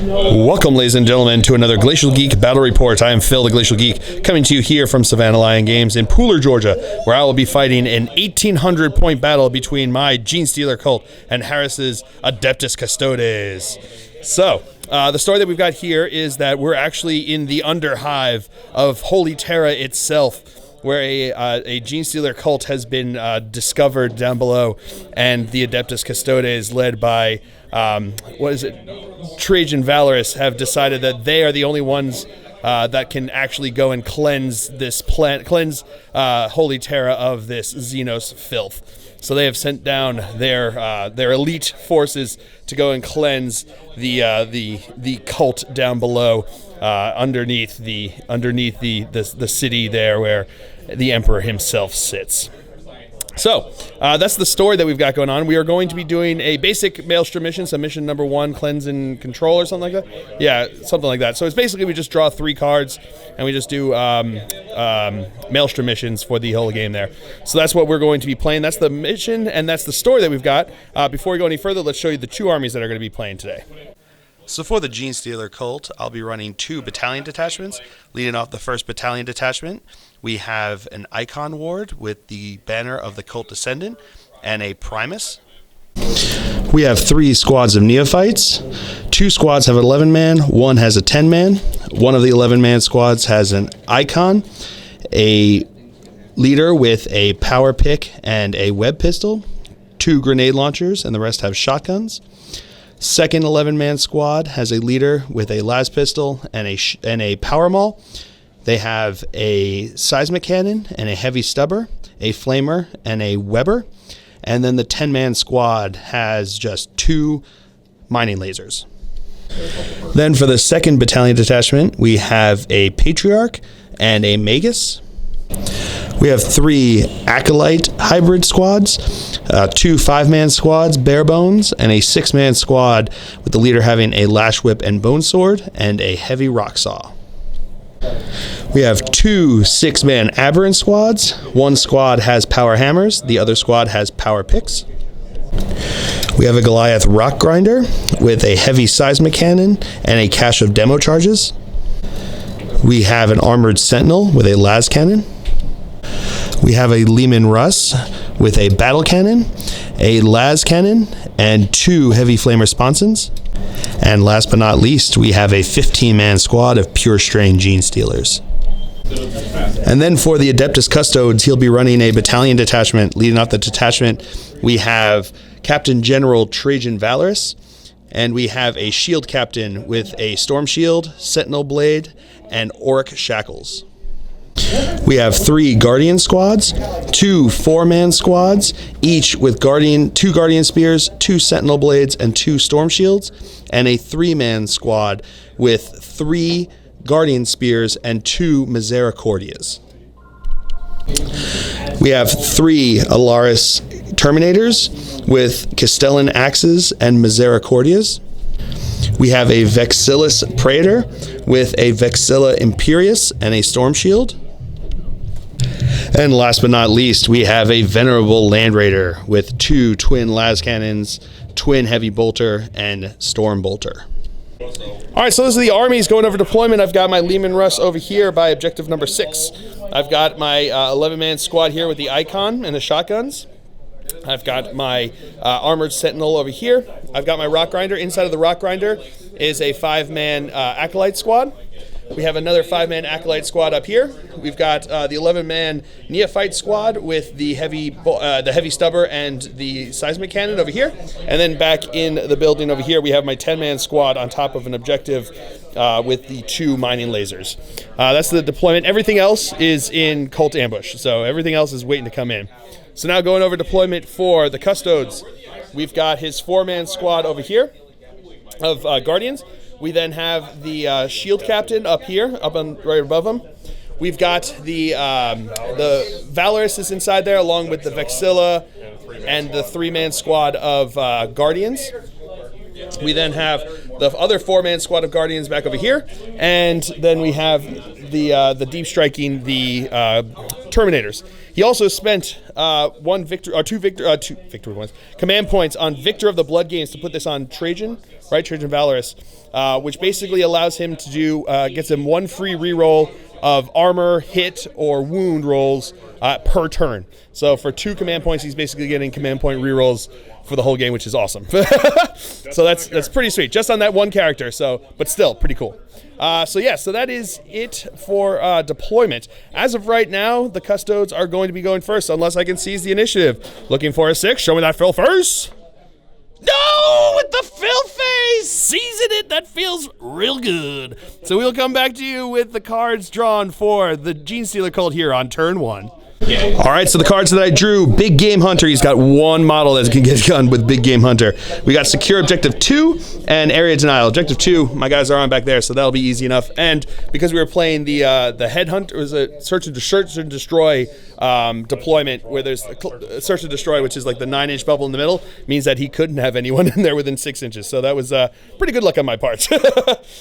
Welcome, ladies and gentlemen, to another Glacial Geek Battle Report. I am Phil, the Glacial Geek, coming to you here from Savannah Lion Games in Pooler, Georgia, where I will be fighting an 1,800-point battle between my Genestealer Cult and Harris's Adeptus Custodes. So, the story that we've got here is that we're actually in the underhive of Holy Terra itself, where a Genestealer Cult has been discovered down below, and the Adeptus Custodes, led by Trajan Valorous, have decided that they are the only ones that can actually go and cleanse this Holy Terra of this xenos filth. So they have sent down their elite forces to go and cleanse the cult down below, underneath the city there where the Emperor himself sits. So, that's the story that we've got going on. We are going to be doing a basic Maelstrom mission, so mission number 1, Cleanse and Control, or something like that. Yeah, something like that. So it's basically we just draw 3 cards, and we just do Maelstrom missions for the whole game there. So that's what we're going to be playing. That's the mission, and that's the story that we've got. Before we go any further, let's show you the 2 armies that are going to be playing today. So for the Genestealer Cult, I'll be running 2 battalion detachments. Leading off the first battalion detachment, we have an Icon Ward with the banner of the Cult Descendant and a Primus. We have 3 squads of Neophytes. 2 squads have 11-man, 1 has a 10-man. One of the 11-man squads has an Icon, a leader with a power pick and a web pistol, 2 grenade launchers, and the rest have shotguns. Second 11-man squad has a leader with a las pistol and a power maul. They have a seismic cannon and a heavy stubber, a flamer, and a Weber. And then the 10-man squad has just 2 mining lasers. Then for the second battalion detachment, we have a Patriarch and a Magus. We have 3 Acolyte hybrid squads, 2 5-man squads, bare bones, and a 6-man squad with the leader having a lash whip and bone sword and a heavy rock saw. We have 2 6-man aberrant squads. 1 squad has power hammers, the other squad has power picks. We have a Goliath rock grinder with a heavy seismic cannon and a cache of demo charges. We have an armored sentinel with a las cannon. We have a Leman Russ with a battle cannon, a las cannon, and 2 heavy flamer sponsons. And last but not least, we have a 15-man squad of pure strain Genestealers. And then for the Adeptus Custodes, he'll be running a battalion detachment. Leading off the detachment, we have Captain General Trajan Valorous, and we have a shield captain with a storm shield, sentinel blade, and auric shackles. We have 3 Guardian squads, 2 4-man squads, each with 2 Guardian spears, 2 Sentinel blades, and 2 Storm shields, and a 3-man squad with 3 Guardian spears and 2 Misericordias. We have 3 Alaris Terminators with Castellan axes and Misericordias. We have a Vexillus Praetor with a Vexilla Imperius and a Storm shield. And last but not least, we have a Venerable Land Raider with 2 twin las cannons, twin heavy bolter, and storm bolter. Alright, so those are the armies going over deployment. I've got my Leman Russ over here by objective number 6. I've got my 11-man squad here with the Icon and the shotguns. I've got my armored sentinel over here. I've got my rock grinder. Inside of the rock grinder is a 5-man acolyte squad. We have another 5-man acolyte squad up here. We've got the 11-man neophyte squad with the heavy stubber and the seismic cannon over here. And then back in the building over here, we have my 10-man squad on top of an objective with the 2 mining lasers. That's the deployment. Everything else is in cult ambush, so everything else is waiting to come in. So now going over deployment for the Custodes, we've got his 4-man squad over here of Guardians. We then have the shield captain up here, right above him. We've got the Valorous is inside there, along with the Vexilla and the 3-man squad of Guardians. We then have the other 4-man squad of Guardians back over here, and then we have the deep striking the Terminators. He also spent two victory points, command points on Victor of the Blood Games to put this on Trajan, right? Trajan Valorous, which basically allows him to do, gets him 1 free reroll of armor, hit, or wound rolls per turn. So for 2 command points, he's basically getting command point rerolls for the whole game, which is awesome. So that's pretty sweet, just on that one character. So, but still pretty cool. So that is it for deployment. As of right now, the Custodes are going to be going first, unless I can seize the initiative. Looking for a 6. Show me that filth first. No, with the filth phase, season it. That feels real good. So we'll come back to you with the cards drawn for the Genestealer Cult here on turn 1. All right, so the cards that I drew, Big Game Hunter. He's got 1 model that can get done with Big Game Hunter. We got Secure Objective 2 and Area Denial. Objective 2, my guys are on back there, so that'll be easy enough. And because we were playing the Headhunt, it was a Search and Destroy deployment, where there's a Search and Destroy, which is like the 9-inch bubble in the middle, means that he couldn't have anyone in there within 6 inches. So that was pretty good luck on my part.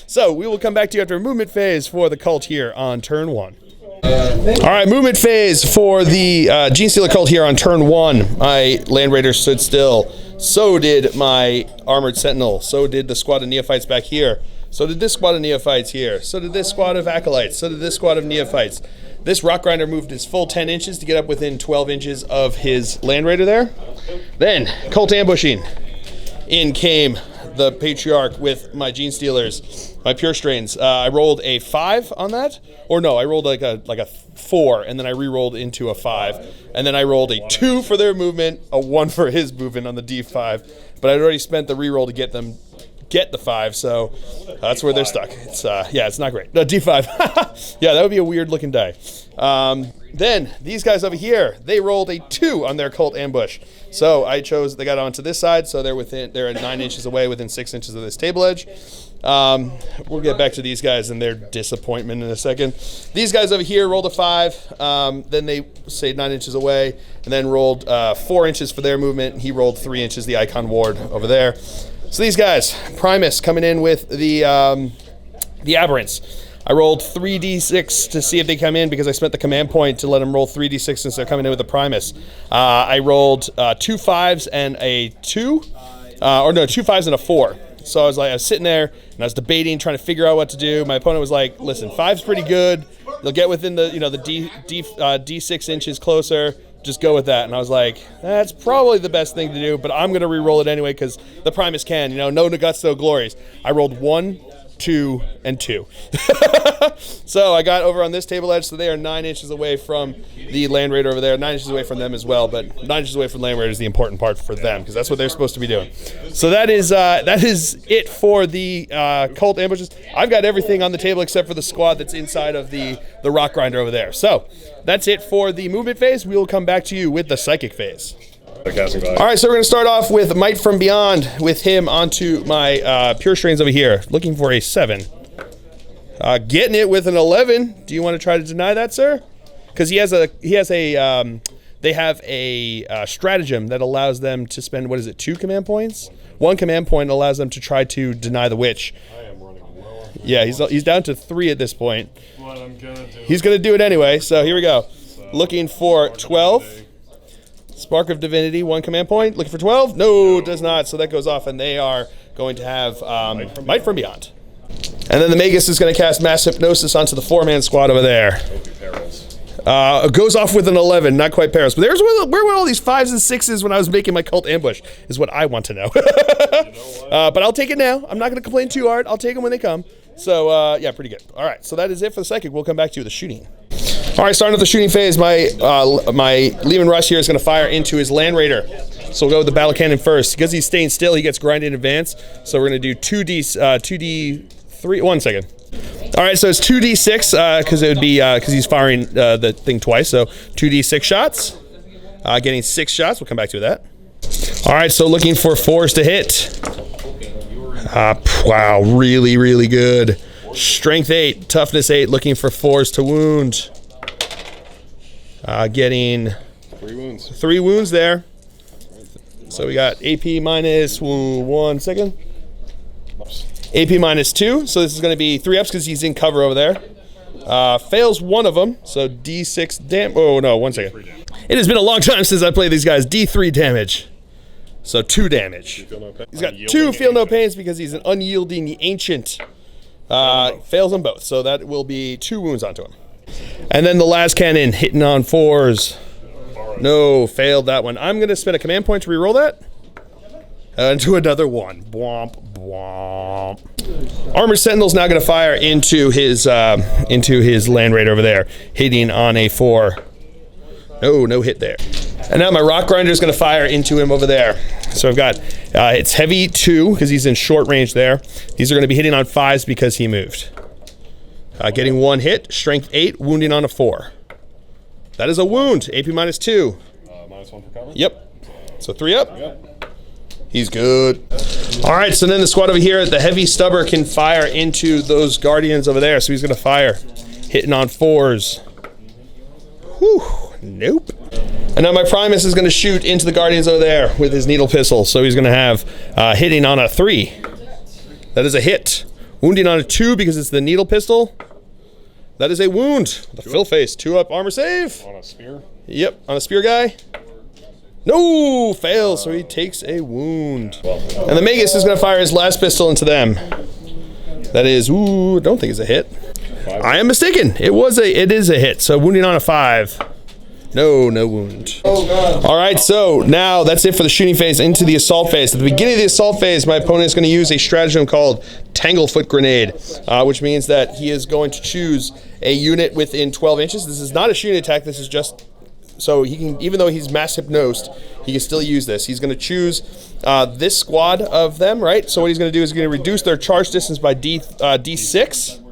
So we will come back to you after a movement phase for the cult here on turn 1. All right, movement phase for the Genestealer Cult here on turn 1. My Land Raider stood still. So did my Armored Sentinel. So did the squad of Neophytes back here. So did this squad of Neophytes here. So did this squad of Acolytes. So did this squad of Neophytes. This Rock Grinder moved his full 10 inches to get up within 12 inches of his Land Raider there. Then, Cult ambushing. In came the Patriarch with my Genestealers, my Pure Strains. I rolled a 5 on that, or no, I rolled like a 4, and then I re-rolled into a 5, and then I rolled a 2 for their movement, a 1 for his movement on the D5, but I'd already spent the re-roll to get the 5, so that's where they're stuck. It's it's not great. No, D5. Yeah, that would be a weird looking die. Then these guys over here, they rolled a 2 on their Cult ambush. So I chose, they got onto this side, so they're at 9 inches away, within 6 inches of this table edge. We'll get back to these guys and their disappointment in a second. These guys over here rolled a 5, then they stayed 9 inches away, and then rolled 4 inches for their movement. He rolled 3 inches, the Icon Ward over there. So these guys, Primus coming in with the Aberrants. I rolled 3d6 to see if they come in because I spent the command point to let them roll 3d6 since they're coming in with the Primus. I rolled 2 5s and a 2, 2 5s and a 4. So I was sitting there and I was debating, trying to figure out what to do. My opponent was like, "Listen, 5's pretty good. They'll get within the D6 inches closer. Just go with that." And I was like, "That's probably the best thing to do, but I'm gonna re-roll it anyway because the Primus can. No guts, no glories." I rolled 1, 2, and 2. So I got over on this table edge, so they are 9 inches away from the Land Raider over there, 9 inches away from them as well, but 9 inches away from Land Raider is the important part for them, because that's what they're supposed to be doing. So that is it for the Cult ambushes. I've got everything on the table except for the squad that's inside of the Rock Grinder over there. So that's it for the movement phase. We will come back to you with the Psychic phase. All right, so we're going to start off with Might from Beyond with him onto my Pure Strains over here. Looking for a 7. Getting it with an 11. Do you want to try to deny that, sir? Because they have a stratagem that allows them to spend, 2 command points? 1 command point allows them to try to deny the witch. I am running low. Yeah, he's down to 3 at this point. What I'm gonna do. He's going to do it anyway, so here we go. Looking for 12. Spark of Divinity, 1 command point. Looking for 12? No, it does not. So that goes off, and they are going to have Might from Beyond. And then the Magus is going to cast Mass Hypnosis onto the 4-man squad over there. It goes off with an 11, not quite Paris. But where were all these 5s and 6s when I was making my Cult ambush, is what I want to know. But I'll take it now. I'm not going to complain too hard. I'll take them when they come. So, yeah, pretty good. All right, so that is it for the Psychic. We'll come back to you with the shooting. All right, starting with the shooting phase, my Leman Russ here is going to fire into his Land Raider. So we'll go with the Battle Cannon first. Because he's staying still, he gets grinded in advance. So we're going to do 2d3. 1 second. All right, so it's 2d6 because it would be because he's firing the thing twice. So 2d6 shots, getting 6 shots. We'll come back to that. All right, so looking for 4s to hit. Wow, really, really good. Strength 8, toughness 8. Looking for 4s to wound. Getting 3 wounds. 3 wounds there. So we got AP minus 1 second. AP minus 2. So this is going to be 3 ups because he's in cover over there. Fails one of them, so D6 damage. Oh no, 1 second. It has been a long time since I played these guys. D3 damage. So 2 damage. He's got 2 feel no pains because he's an unyielding ancient. Fails them both, so that will be 2 wounds onto him. And then the last cannon hitting on 4s. No, failed that one. I'm going to spend a command point to reroll that. Into another one. Bwomp, bwomp. Armored Sentinel's now going to fire into his land raider over there, hitting on a 4. No hit there. And now my Rock Grinder is going to fire into him over there. So I've got, it's heavy 2 because he's in short range there. These are going to be hitting on 5s because he moved. Getting 1 hit, strength 8, wounding on a 4. That is a wound, AP minus 2. Minus 1 for cover? Yep. So 3 up. Yep. He's good. All right, so then the squad over here, the heavy stubber can fire into those guardians over there. So he's going to fire, hitting on 4s. Whew, nope. And now my Primus is going to shoot into the guardians over there with his needle pistol. So he's going to have hitting on a 3. That is a hit. Wounding on a 2 because it's the needle pistol. That is a wound. The Filth Face, 2 up armor save. On a spear? Yep, on a spear guy. No, fails, so he takes a wound. And the Magus is going to fire his last pistol into them. That is, ooh, don't think it's a hit. 5. I am mistaken. It is a hit. So wounding on a 5. No wound. Oh god. All right, so now that's it for the shooting phase into the assault phase. At the beginning of the assault phase, my opponent is going to use a stratagem called Tanglefoot Grenade, which means that he is going to choose a unit within 12 inches. This is not a shooting attack. This is just so he can, even though he's mass hypnosed, he can still use this. He's going to choose this squad of them, right? So what he's going to do is he's going to reduce their charge distance by D6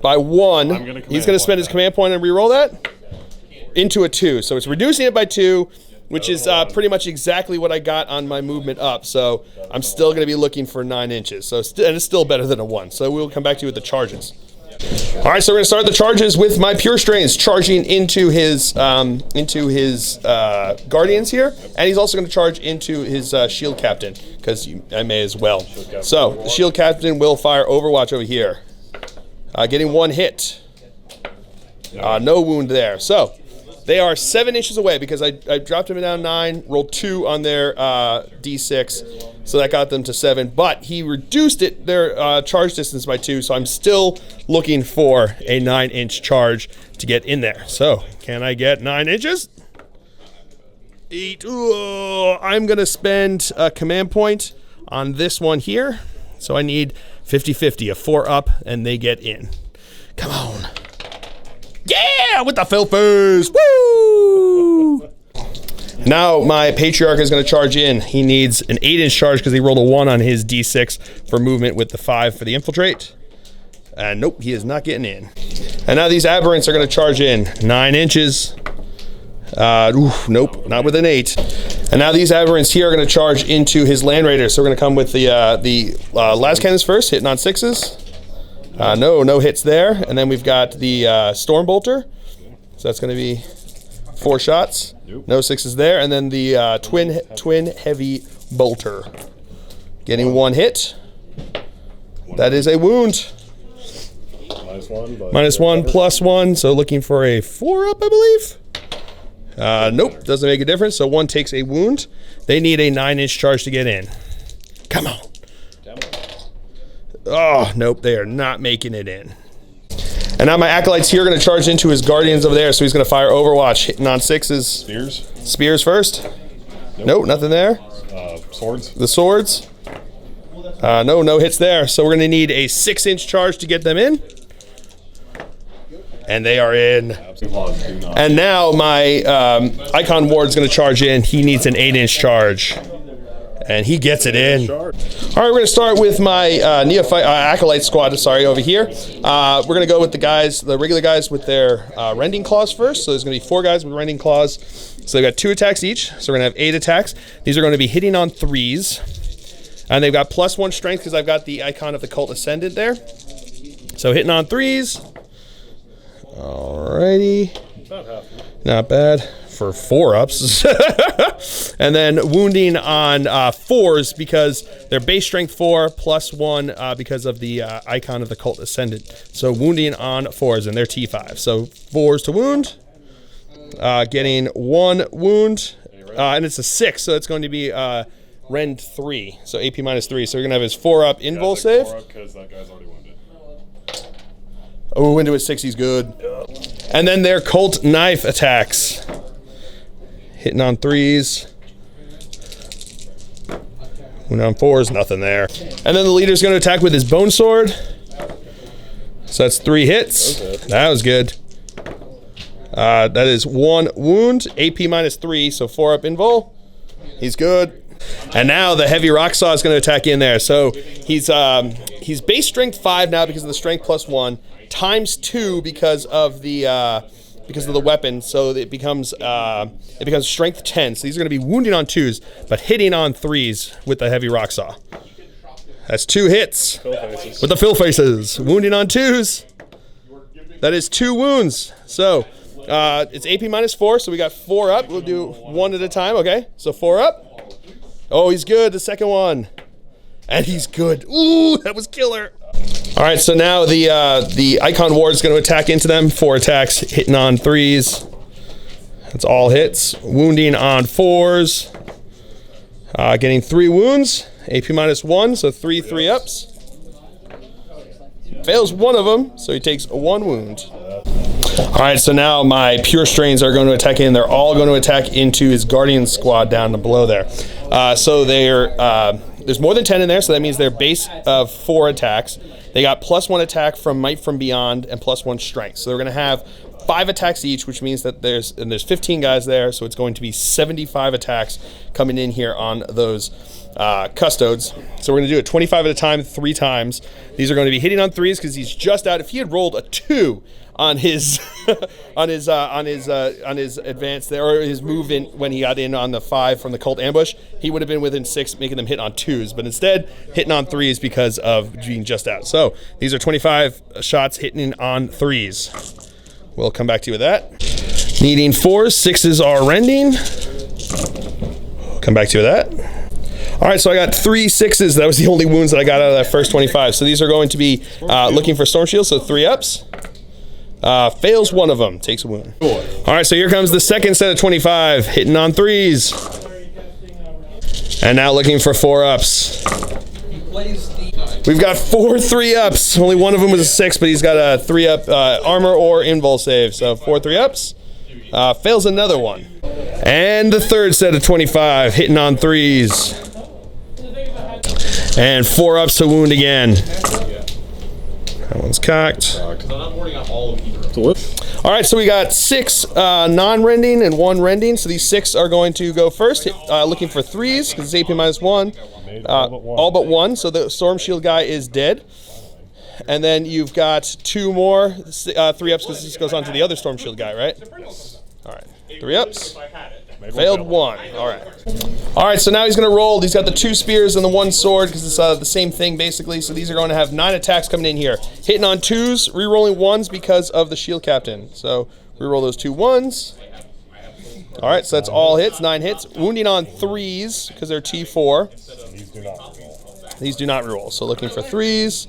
by 1. He's going to spend his command point and reroll that into a 2. So it's reducing it by 2, which is pretty much exactly what I got on my movement up. So I'm still going to be looking for 9 inches. So and it's still better than a 1. So we'll come back to you with the charges. All right, so we're going to start the charges with my Pure Strains charging into his Guardians here, and he's also going to charge into his Shield Captain because I may as well. So the Shield Captain will fire Overwatch over here, getting 1 hit. No wound there. So they are 7 inches away because I dropped him down 9, rolled 2 on their D6, so that got them to 7. But he reduced their charge distance by 2, so I'm still looking for a 9-inch charge to get in there. So can I get 9 inches? 8. Ooh, I'm gonna spend a command point on this one here. So I need 50-50, a 4 up, and they get in. Come on. Yeah, with the Filth Face! Woo! Now my Patriarch is going to charge in. He needs an 8-inch charge because he rolled a 1 on his D6 for movement with the 5 for the Infiltrate. And nope, he is not getting in. And now these Aberrants are going to charge in. 9 inches. Nope, not with an 8. And now these Aberrants here are going to charge into his Land Raiders. So we're going to come with the Las Cannons first, hitting on 6s. No hits there. And then we've got the Storm Bolter. So that's going to be 4 shots. No 6s there. And then the twin heavy bolter. Getting 1 hit. That is a wound. -1, +1. So looking for a 4 up, I believe. Nope, doesn't make a difference. So 1 takes a wound. They need a 9-inch charge to get in. Come on. Oh, nope, they are not making it in. And now my Acolytes here are going to charge into his Guardians over there, so he's going to fire Overwatch, hitting on 6s. Spears first. Nope, nothing there. Swords. The swords. No hits there. So we're going to need a 6-inch charge to get them in. And they are in. And now my Icon Ward's going to charge in. He needs an 8-inch charge. And he gets it in. All right, we're going to start with my Neophyte Acolyte squad, over here. We're going to go with the regular guys with their Rending Claws first. So there's going to be 4 guys with Rending Claws. So they've got 2 attacks each. So we're going to have 8 attacks. These are going to be hitting on 3s. And they've got +1 strength because I've got the icon of the Cult Ascendant there. So hitting on 3s. Alrighty. Not bad. for 4-ups. And then wounding on 4s because they're base strength 4 plus 1 because of the icon of the cult ascendant. So wounding on 4s, and they're T5. So 4s to wound, getting 1 wound, and it's a 6, so it's going to be Rend 3, so AP minus 3. So we're going to have his 4-up invul save. 4-up because that guy's already wounded. Oh, into his 6, he's good. And then their cult knife attacks. Hitting on 3s. Wound on 4s, nothing there. And then the leader's going to attack with his bone sword. So that's 3 hits. That was good. That is 1 wound, AP minus 3, so 4-up invul. He's good. And now the heavy rock saw is going to attack in there. So he's base strength 5 now because of the strength plus 1, times 2 because of the weapon. So it becomes strength 10. So these are going to be wounding on 2s, but hitting on 3s with the heavy rock saw. That's 2 hits with the fill faces. Wounding on 2s. That is 2 wounds. So it's AP minus 4. So we got 4 up. We'll do 1 at a time. Okay. So 4 up. Oh, he's good. The second one. And he's good. Ooh, that was killer. All right, so now the Icon Ward is going to attack into them. 4 attacks, hitting on 3s. That's all hits. Wounding on 4s. Getting 3 wounds. AP minus 1, so 3 3-ups. Fails 1 of them, so he takes 1 wound. All right, so now my pure strains are going to attack in. They're all going to attack into his Guardian squad down below there. So there's more than 10 in there, so that means they're base of 4 attacks. They got plus 1 attack from Might from Beyond and plus 1 strength. So they're going to have 5 attacks each, which means that there's 15 guys there, so it's going to be 75 attacks coming in here on those custodes. So we're going to do it 25 at a time, 3 times. These are going to be hitting on 3s because he's just out. If he had rolled a 2 on his on his advance there, or his move in when he got in on the 5 from the cult ambush, he would have been within 6, making them hit on 2s. But instead, hitting on 3s because of being just out. So these are 25 shots hitting on 3s. We'll come back to you with that. Needing 4s, 6s are rending. Come back to you with that. All right, so I got 3 6s. That was the only wounds that I got out of that first 25. So these are going to be looking for Storm Shield, so 3-ups. Fails 1 of them, takes a wound. All right, so here comes the second set of 25, hitting on 3s. And now looking for 4-ups. We've got 4 3-ups. Only 1 of them was a 6, but he's got a 3-up armor or invul save. So 4 3-ups. Fails another one. And the third set of 25, hitting on 3s. And 4-ups to wound again. That one's cocked. All right, so we got 6 non-rending and 1 rending. So these 6 are going to go first, looking for 3s because it's AP minus 1. All but 1. So the Storm Shield guy is dead. And then you've got 2 more 3-ups because this goes on to the other Storm Shield guy, right? All right, 3-ups. Failed 1. All right, so now he's going to roll. He's got the 2 spears and the 1 sword because it's the same thing basically. So these are going to have 9 attacks coming in here. Hitting on 2s, re-rolling 1s because of the shield captain. So re-roll those 2 1s. All right, so that's all hits, 9 hits. Wounding on 3s because they're T4. These do not re-roll. So looking for 3s.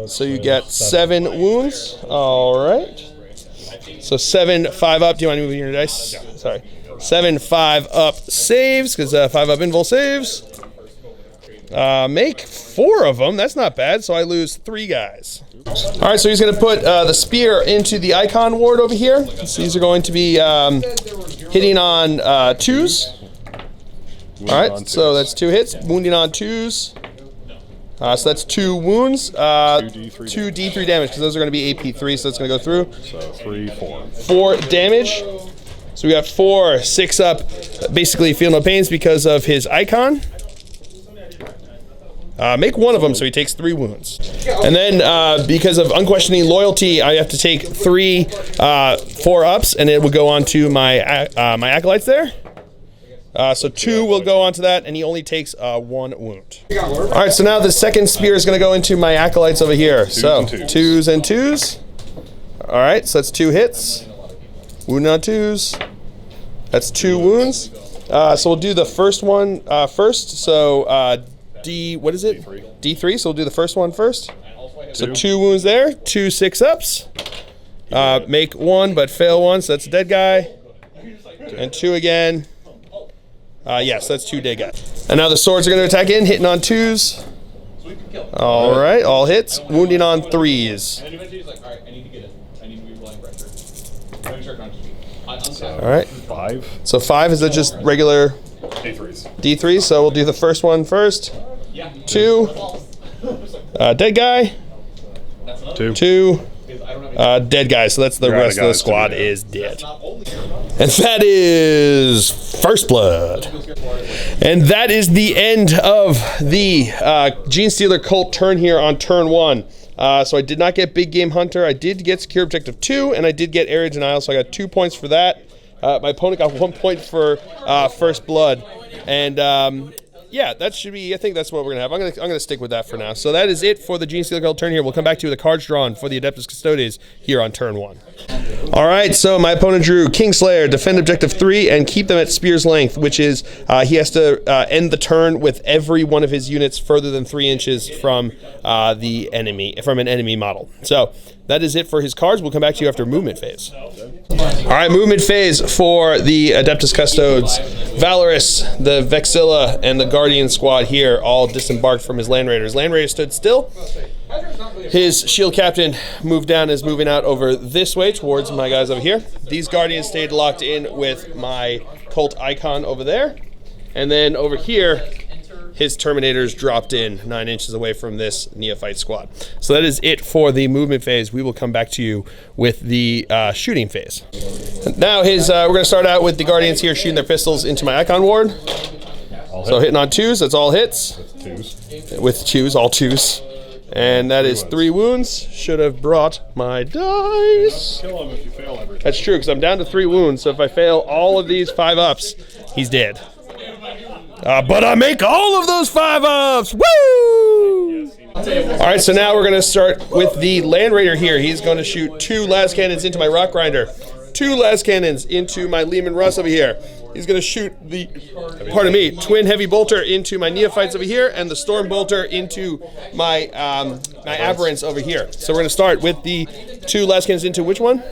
So you get 7 wounds. All right. So 7 5-up. Do you want to move your dice? Yeah. Sorry. 7 5-up saves because 5-up invul saves. Make 4 of them. That's not bad. So I lose 3 guys. All right. So he's going to put the spear into the icon ward over here. So these are going to be hitting on 2s. All right. So that's 2 hits. Wounding on 2s. So that's 2 wounds, 2 D3 damage, because those are going to be AP3, so that's going to go through. So 3, 4. 4 damage. So we got 4 6-up, basically feel no pains because of his icon. Make 1 of them, so he takes 3 wounds. And then because of unquestioning loyalty, I have to take 3 4-ups, and it will go on to my my acolytes there. So 2 will go onto that, and he only takes 1 wound. All right, so now the second spear is going to go into my acolytes over here. So 2s and 2s. All right, so that's 2 hits. Wound on 2s. That's 2 wounds. So we'll do the first one first. So what is it? D3. So we'll do the first one first. So 2 wounds there, 2 6-ups. Make 1 but fail 1, so that's a dead guy. And 2 again. Yes, that's 2 dead guys. And now the swords are going to attack in, hitting on 2s. All right, all hits, wounding on 3s. All right. 5. So 5 is that just regular D3s. D3? So we'll do the first one first. 2. Dead guy. 2. Dead guy. So that's the rest of the squad is dead. And that is First Blood. And that is the end of the Genestealer Cult turn here on turn 1. So I did not get Big Game Hunter. I did get Secure Objective 2, and I did get Area Denial, so I got 2 points for that. My opponent got 1 point for First Blood. And yeah, that should be, I think that's what we're going to have. I'm gonna stick with that for now. So that is it for the Genestealer Cult turn here. We'll come back to the cards drawn for the Adeptus Custodes here on turn 1. All right, so my opponent drew Kingslayer, defend objective 3, and keep them at spear's length, which is he has to end the turn with every one of his units further than 3 inches from an enemy model. So that is it for his cards. We'll come back to you after movement phase. All right, movement phase for the Adeptus Custodes. Valorous, the Vexilla, and the Guardian squad here all disembarked from his Land Raiders. Land Raider stood still. His shield captain moved down, is moving out over this way towards my guys over here. These Guardians stayed locked in with my cult icon over there. And then over here, his Terminators dropped in 9 inches away from this Neophyte squad. So that is it for the movement phase. We will come back to you with the shooting phase. Now we're going to start out with the Guardians here shooting their pistols into my icon ward. So hitting on 2s, that's all hits. 2s. With 2s, all 2s. And that is 3 wounds. Should have brought my dice. Kill him if you fail everything. That's true, because I'm down to 3 wounds. So if I fail all of these 5-ups, he's dead. But I make all of those 5-ups. Woo! All right, so now we're going to start with the Land Raider here. He's going to shoot 2 las cannons into my Rock Grinder, 2 las cannons into my Lehman Russ over here. He's going to shoot the, Twin Heavy Bolter into my Neophytes over here, and the Storm Bolter into my my Aberrants over here. So we're going to start with the 2 las cannons into which one?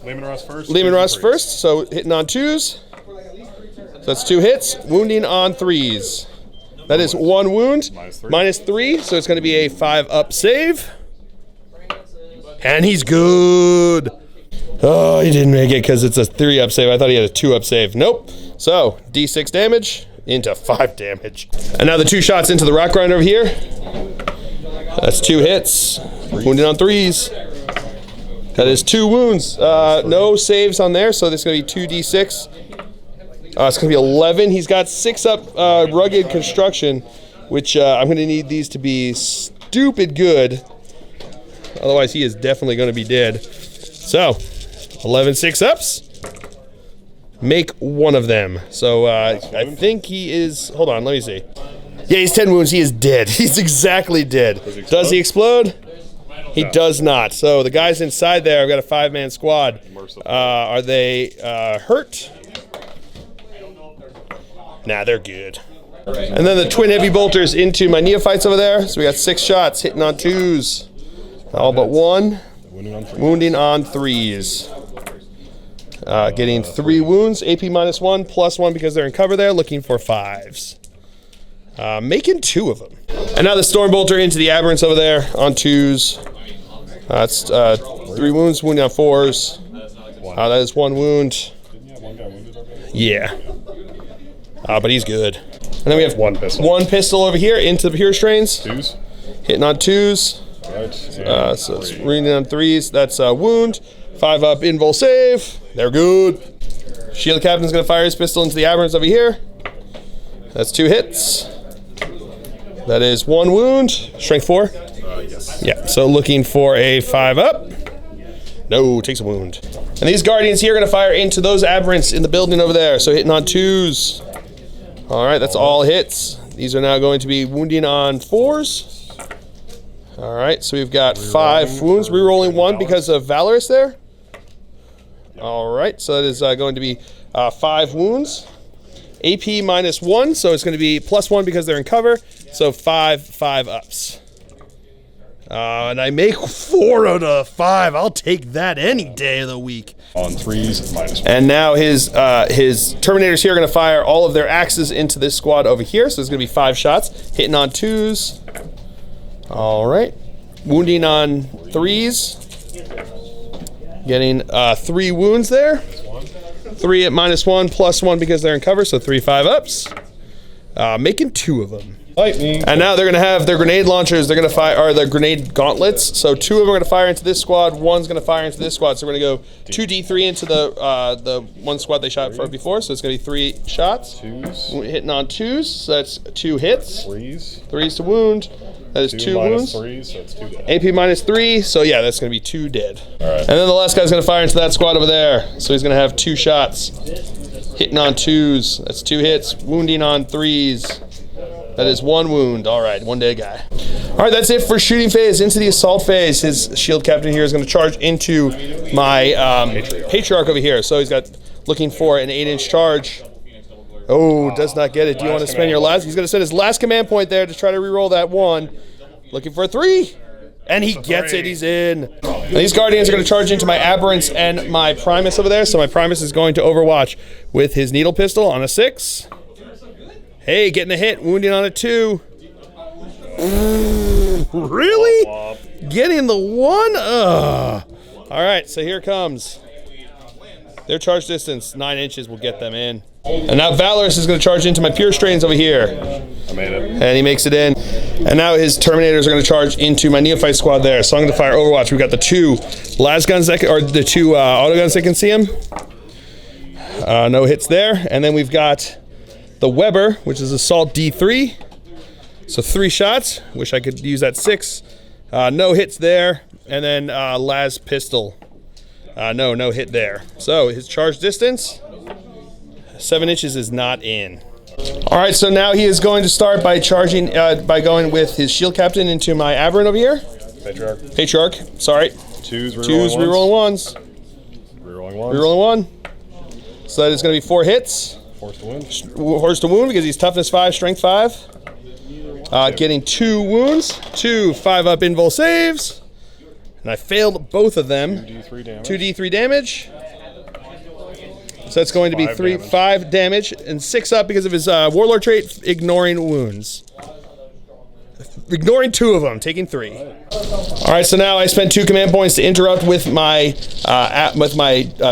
Lehman Russ first. Lehman Russ first, so hitting on 2s. So that's 2 hits, wounding on 3s. That is 1 wound, minus 3, so it's going to be a 5-up save. And he's good. Oh, he didn't make it because it's a 3-up save. I thought he had a 2-up save. Nope. So, D6 damage into 5 damage. And now the 2 shots into the Rock Grinder over here. That's 2 hits, wounding on 3s. That is 2 wounds. No saves on there, so this is going to be 2d6. It's going to be 11. He's got 6-up rugged construction, which I'm going to need these to be stupid good. Otherwise, he is definitely going to be dead. So, 11 6-ups. Make 1 of them. So, I think he is... Hold on, let me see. Yeah, he's 10 wounds. He is dead. He's exactly dead. Does he explode? He does not. So, the guys inside there, I've got a 5-man squad. Are they hurt? Nah, they're good. And then the Twin Heavy Bolters into my Neophytes over there. So we got 6 shots, hitting on 2s. All but 1. Wounding on 3s. Getting 3 wounds, AP minus 1, plus 1 because they're in cover there, looking for 5s. Making 2 of them. And now the Storm Bolter into the Aberrants over there on 2s. That's 3 wounds, wounding on 4s. That is 1 wound. Yeah. But he's good. And then we have 1 pistol. 1 pistol over here into the Pure Strains. 2s. Hitting on 2s. Right. So it's wounding on 3s. That's a wound. 5-up invul save. They're good. Shield Captain's going to fire his pistol into the Aberrants over here. That's 2 hits. That is 1 wound. Strength 4? Yes. Yeah, so looking for a 5-up. No, takes a wound. And these Guardians here are going to fire into those Aberrants in the building over there. So hitting on 2s. All right, that's all hits. These are now going to be wounding on 4s. All right, so we've got 5 wounds. Rerolling 1 because of Valorous there. All right, so that is going to be 5 wounds. AP -1, so it's going to be +1 because they're in cover. So 5 ups. And I make 4 out of 5. I'll take that any day of the week. On 3s, -1. And now his Terminators here are going to fire all of their axes into this squad over here. So there's going to be 5 shots. Hitting on 2s. All right. Wounding on 3s. Getting 3 wounds there. 3 at -1, +1 because they're in cover. So 3 5-ups. Making 2 of them. Lightning. And now they're going to have their grenade launchers. They're going to fire, or their grenade gauntlets. So 2 of them are going to fire into this squad. 1's going to fire into this squad. So we're going to go 2 D3 into the one squad they shot for before. So it's going to be 3 shots. 2s. Hitting on 2s. So that's 2 hits. 3s. 3s to wound. That is 2 wounds. 3s, so that's 2 dead. AP -3. So yeah, that's going to be 2 dead. All right. And then the last guy's going to fire into that squad over there. So he's going to have 2 shots. Hitting on 2s. That's 2 hits. Wounding on 3s. That is 1 wound. All right, 1 dead guy. All right, that's it for shooting phase. Into the assault phase, his shield captain here is going to charge into my patriarch over here. So he's got looking for an 8-inch charge. Oh, does not get it. Do you want to spend your last? He's going to set his last command point there to try to reroll that 1. Looking for a 3. And he gets it. He's in. And these Guardians are going to charge into my Aberrants and my Primus over there. So my Primus is going to overwatch with his needle pistol on a 6. Hey, getting a hit, wounding on a 2. Really? Getting the 1? Ugh. All right, so here comes. Their charge distance, 9 inches, will get them in. And now Valorous is going to charge into my Pure Strains over here. I made it. And he makes it in. And now his Terminators are going to charge into my Neophyte squad there. So I'm going to fire Overwatch. We've got the 2 las guns, or the 2 autoguns that can see him. No hits there. And then we've got the Weber, which is Assault D3. So 3 shots. Wish I could use that 6. No hits there. And then Las Pistol. No hit there. So his charge distance, 7 inches is not in. All right, so now he is going to start by charging, by going with his shield captain into my Aberrant over here. Patriarch, sorry. 2s, rerolling 1s. Rerolling 1s. Rerolling 1. So that is going to be 4 hits. Force to wound. Horse to wound because he's toughness 5, strength 5. Getting 2 wounds. 2 5-up invul saves. And I failed both of them. 2d3 damage. 2d3 damage. So that's going to be 5 damage and 6 up because of his warlord trait, ignoring wounds. Ignoring 2 of them, taking 3. All right, so now I spent 2 command points to interrupt with my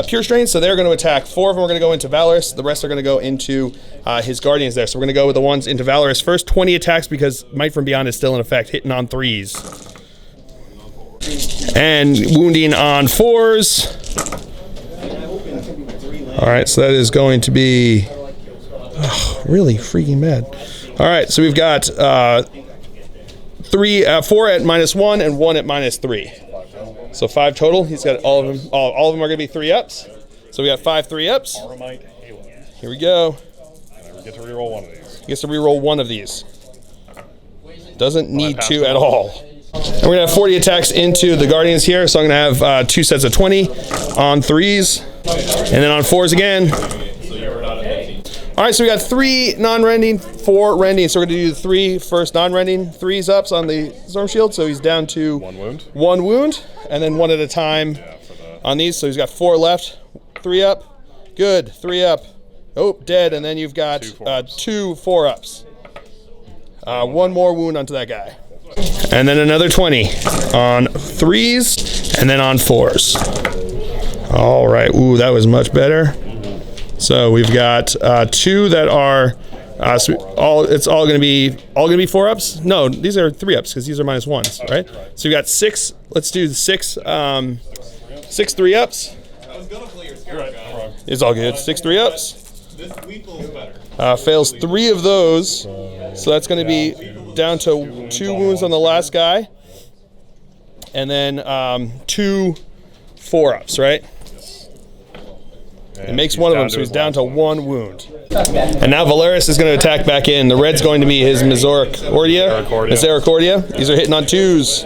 Pure Strains. So they're going to attack. 4 of them are going to go into Valorous. The rest are going to go into his Guardians there. So we're going to go with the ones into Valorous first. 20 attacks because Might from Beyond is still in effect, hitting on 3s. And wounding on 4s. All right, so that is going to be really freaking bad. All right, so we've got 4 at -1 and 1 at -3. So 5 total. He's got all of them. All of them are going to be 3-ups. So we got 5 3-ups. Here we go. And I get to reroll 1 of these. He gets to reroll 1 of these. Doesn't need to at all. And we're going to have 40 attacks into the Guardians here. So I'm going to have 2 sets of 20 on 3s. And then on 4s again. All right, so we got 3 non-rending, 4 rending. So we're going to do the 3 first non-rending 3s ups on the Storm Shield. So he's down to 1 wound. 1 wound, and then 1 at a time on these. So he's got 4 left. 3 up. Good. 3 up. Oh, dead. And then you've got 2 4-ups. 1 more wound onto that guy. And then another 20 on 3s, and then on 4s. All right. Ooh, that was much better. So we've got 2 that are it's all going to be 4-ups. No, these are 3-ups because these are -1s, right? So we got 6. Let's do 6 6 3-ups. It's all good. 6 3-ups. Fails 3 of those, so that's going to be down to 2 wounds on the last guy, and then 2 4-ups, right? It makes 1 of them, so he's down to 1 wound. And now Valorous is going to attack back in. The red's going to be his Misericordia. These are hitting on 2s.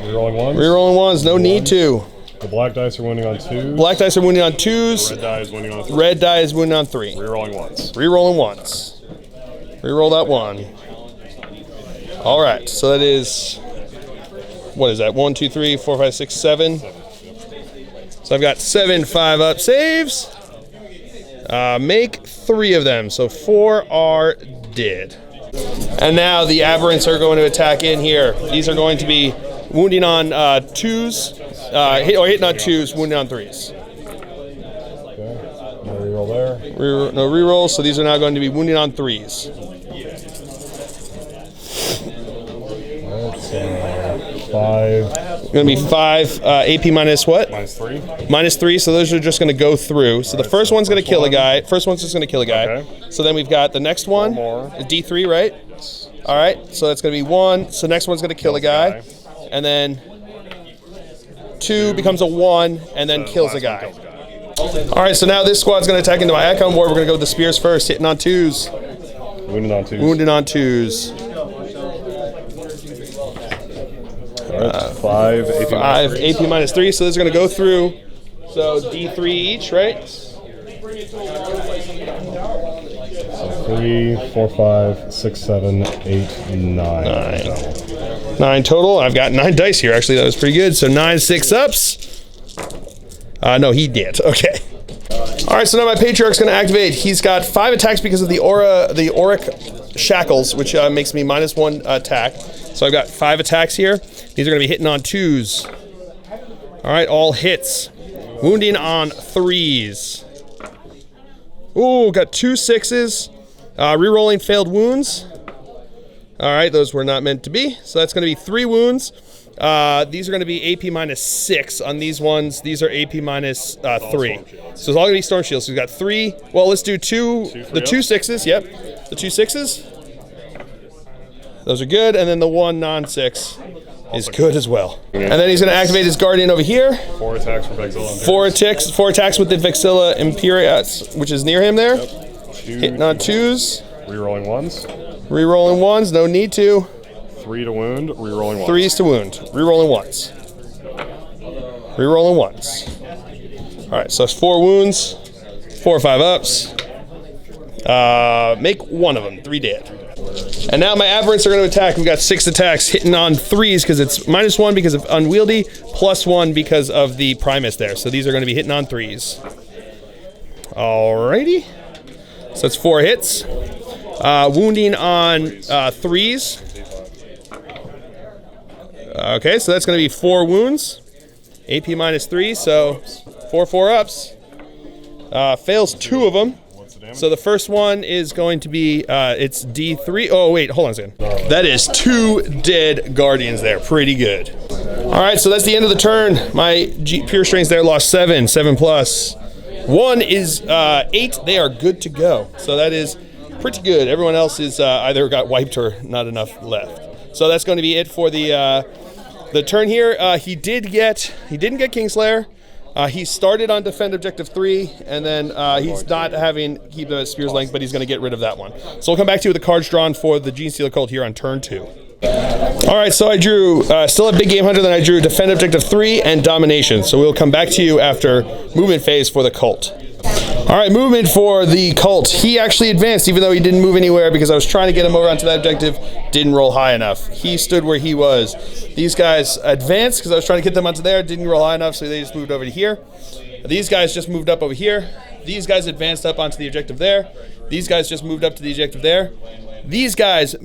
Rerolling 1s. Rerolling 1s, no need to. The black dice are winning on 2s. Black dice are wounding on 2s. Red die is winning on 3. Red die is wounding on 3. Rerolling once. Rerolling once. Reroll that 1. All right, so that is, what is that? 1, 2, 3, 4, 5, 6, 7. So I've got 7 5-up saves. Make 3 of them, so 4 are dead. And now the aberrants are going to attack in here. These are going to be wounding on 2s, hitting on 2s, wounding on 3s. Okay. No reroll there. No reroll, so these are now going to be wounding on 3s. That's 5. Going to be 5 AP minus what? -3. -3, so those are just going to go through. So the first one's going to kill a guy. First one's just going to kill a guy. Okay. So then we've got the next one, more. D3, right? All right, so that's going to be 1. So next one's going to kill a guy. And then 2 becomes a 1, and then kills a guy. All right, so now this squad's going to attack into my icon ward. We're going to go with the spears first, hitting on 2s. Wounded on 2s. Wounded on 2s. Right. 5 AP Five -3. AP -3, so this is going to go through. So D3 each, right? 3, 4, 5, 6, 7, 8, 9. 9 total. I've got 9 dice here. Actually, that was pretty good. So 9 6-ups. No, he did. Okay. All right, so now my Patriarch's going to activate. He's got 5 attacks because of the auric shackles, which makes me -1 attack. So I've got 5 attacks here. These are going to be hitting on 2s. All right, all hits. Wounding on 3s. Ooh, got 2 6s. Rerolling failed wounds. All right, those were not meant to be. So that's going to be 3 wounds. These are going to be AP -6 on these ones. These are AP -3. So it's all going to be storm shields. So we've got 3. Well, let's do 2. The 2 6s. Yep, the 2 6s. Those are good, and then the 1 non-6 is good as well. And then he's going to activate his Guardian over here. 4 attacks for Vexilla. 4 attacks with the Vexilla Imperium, which is near him there. Yep. Hitting on 2s. Rerolling 1s. Rerolling 1s, no need to. 3 to wound. Rerolling 1s. 3s to wound. Rerolling 1s. Rerolling 1s. All right, so that's 4 wounds, 4 5-ups. Make 1 of them, 3 dead. And now my aberrants are going to attack. We've got 6 attacks hitting on 3s because it's -1 because of unwieldy, +1 because of the Primus there. So these are going to be hitting on 3s. Alrighty. So that's 4 hits. Wounding on 3s. Okay, so that's going to be 4 wounds. AP -3, so 4 4-ups. Fails 2 of them. So the first one is going to be, it's D3. Oh, wait, hold on a second. That is 2 dead Guardians there. Pretty good. All right, so that's the end of the turn. My Pure Strains there lost 7, 7+. 1 is 8. They are good to go. So that is pretty good. Everyone else is either got wiped or not enough left. So that's going to be it for the turn here. He didn't get Kingslayer. He started on Defend Objective 3, and then he's not having keep the Spear's Length, but he's going to get rid of that one. So we'll come back to you with the cards drawn for the Genestealer Cult here on turn 2. All right, so I drew, still a Big Game Hunter, then I drew Defend Objective 3 and Domination. So we'll come back to you after movement phase for the Cult. All right, movement for the Cult. He actually advanced, even though he didn't move anywhere because I was trying to get him over onto that objective. Didn't roll high enough. He stood where he was. These guys advanced because I was trying to get them onto there. Didn't roll high enough, so they just moved over to here. These guys just moved up over here. These guys advanced up onto the objective there. These guys just moved up to the objective there. These guys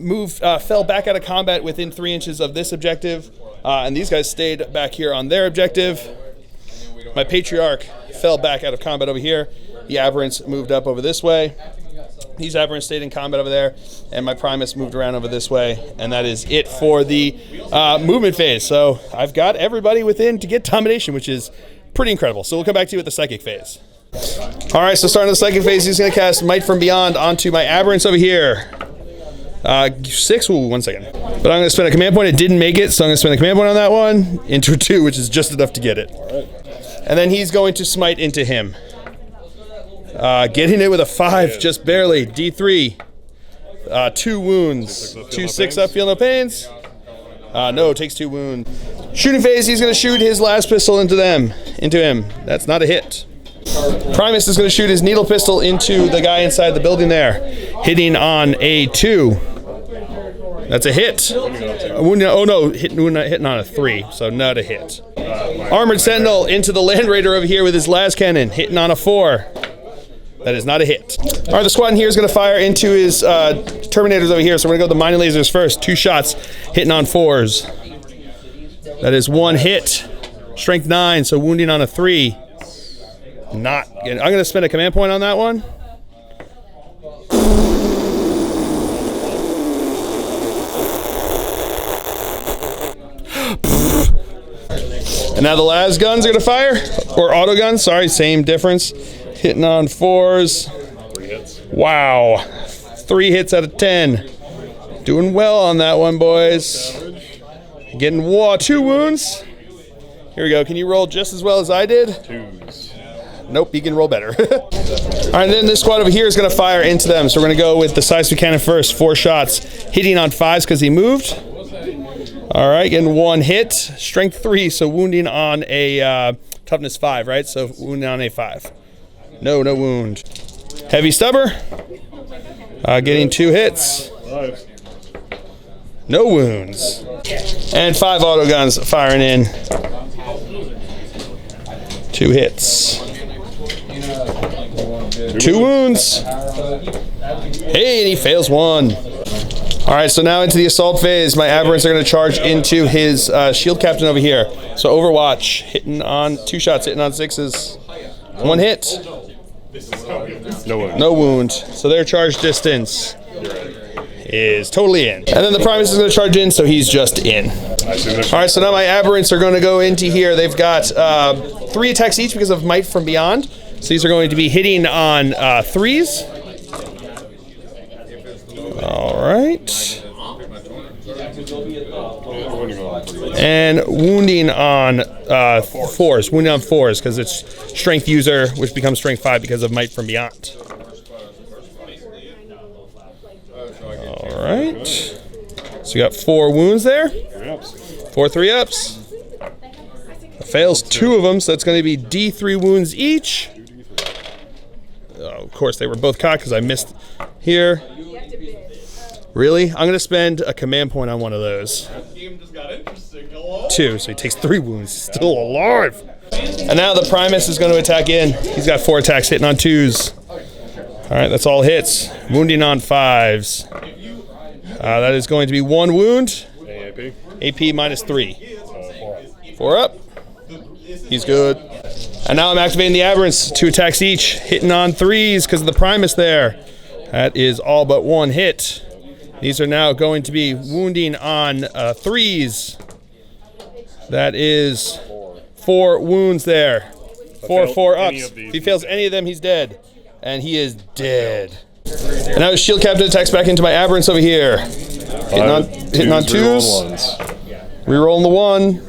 fell back out of combat within 3 inches of this objective. And these guys stayed back here on their objective. My Patriarch fell back out of combat over here. The aberrants moved up over this way. These aberrants stayed in combat over there, and my Primus moved around over this way, and that is it for the movement phase. So I've got everybody within to get domination, which is pretty incredible. So we'll come back to you with the psychic phase. All right, so starting the psychic phase, he's going to cast Might from Beyond onto my aberrants over here. 6, ooh, 1 second. But I'm going to spend a command point. It didn't make it, so I'm going to spend a command point on that one into 2, which is just enough to get it. And then he's going to smite into him. Getting it with a 5, just barely. D3. 2 wounds. 2 6-up, feel no pains. No, takes 2 wounds. Shooting phase, he's going to shoot his last pistol into him. That's not a hit. Primus is going to shoot his needle pistol into the guy inside the building there, hitting on a 2. That's a hit. Oh no, hitting on a 3, so not a hit. Armored Sentinel into the Land Raider over here with his las cannon, hitting on a 4. That is not a hit. All right, the squad in here is going to fire into his Terminators over here, so we're going to go with the mining lasers first. 2 shots, hitting on 4s. That is 1 hit. Strength 9, so wounding on a 3. Not getting, I'm going to spend a command point on that one. And now the las guns are going to fire, or auto guns, sorry, same difference. Hitting on 4s. 3 hits. Wow. 3 hits out of 10. Doing well on that one, boys. Getting 2 wounds. Here we go. Can you roll just as well as I did? 2s. Nope, you can roll better. All right, then this squad over here is going to fire into them. So we're going to go with the seismic cannon first. 4 shots, hitting on 5s because he moved. All right, getting 1 hit. Strength 3, so wounding on a toughness 5, right? So wounding on a 5. No wound. Heavy stubber. Getting 2 hits. 5. No wounds. And 5 auto guns firing in. 2 hits. 2 wounds. Hey, and he fails 1. All right, so now into the assault phase. My aberrants are going to charge into his shield captain over here. So Overwatch, hitting on 2 shots, hitting on 6s. 1 hit. No wound. No wound. So their charge distance is totally in. And then the Primus is going to charge in, so he's just in. All right, so now my aberrants are going to go into here. They've got 3 attacks each because of Might from Beyond. So these are going to be hitting on 3s. All right. And wounding on 4s. Wounding on 4s because it's Strength User, which becomes Strength 5 because of Might from Beyond. All right. So you got 4 wounds there. 4 3-ups. Fails 2 of them, so that's going to be D3 wounds each. Oh, of course, they were both cocked because I missed here. Really? I'm going to spend a command point on one of those. 2, so he takes 3 wounds. Still alive. And now the Primus is going to attack in. He's got 4 attacks hitting on 2s. All right, that's all hits. Wounding on 5s. That is going to be 1 wound. AP minus 3. 4 up. He's good. And now I'm activating the aberrants. 2 attacks each, hitting on 3s because of the Primus there. That is all but 1 hit. These are now going to be wounding on 3s. That is 4 wounds there. 4 ups. If he fails any of them, he's dead. And he is dead. And now his shield captain attacks back into my aberrants over here. Hitting on 2s. Rerolling the 1.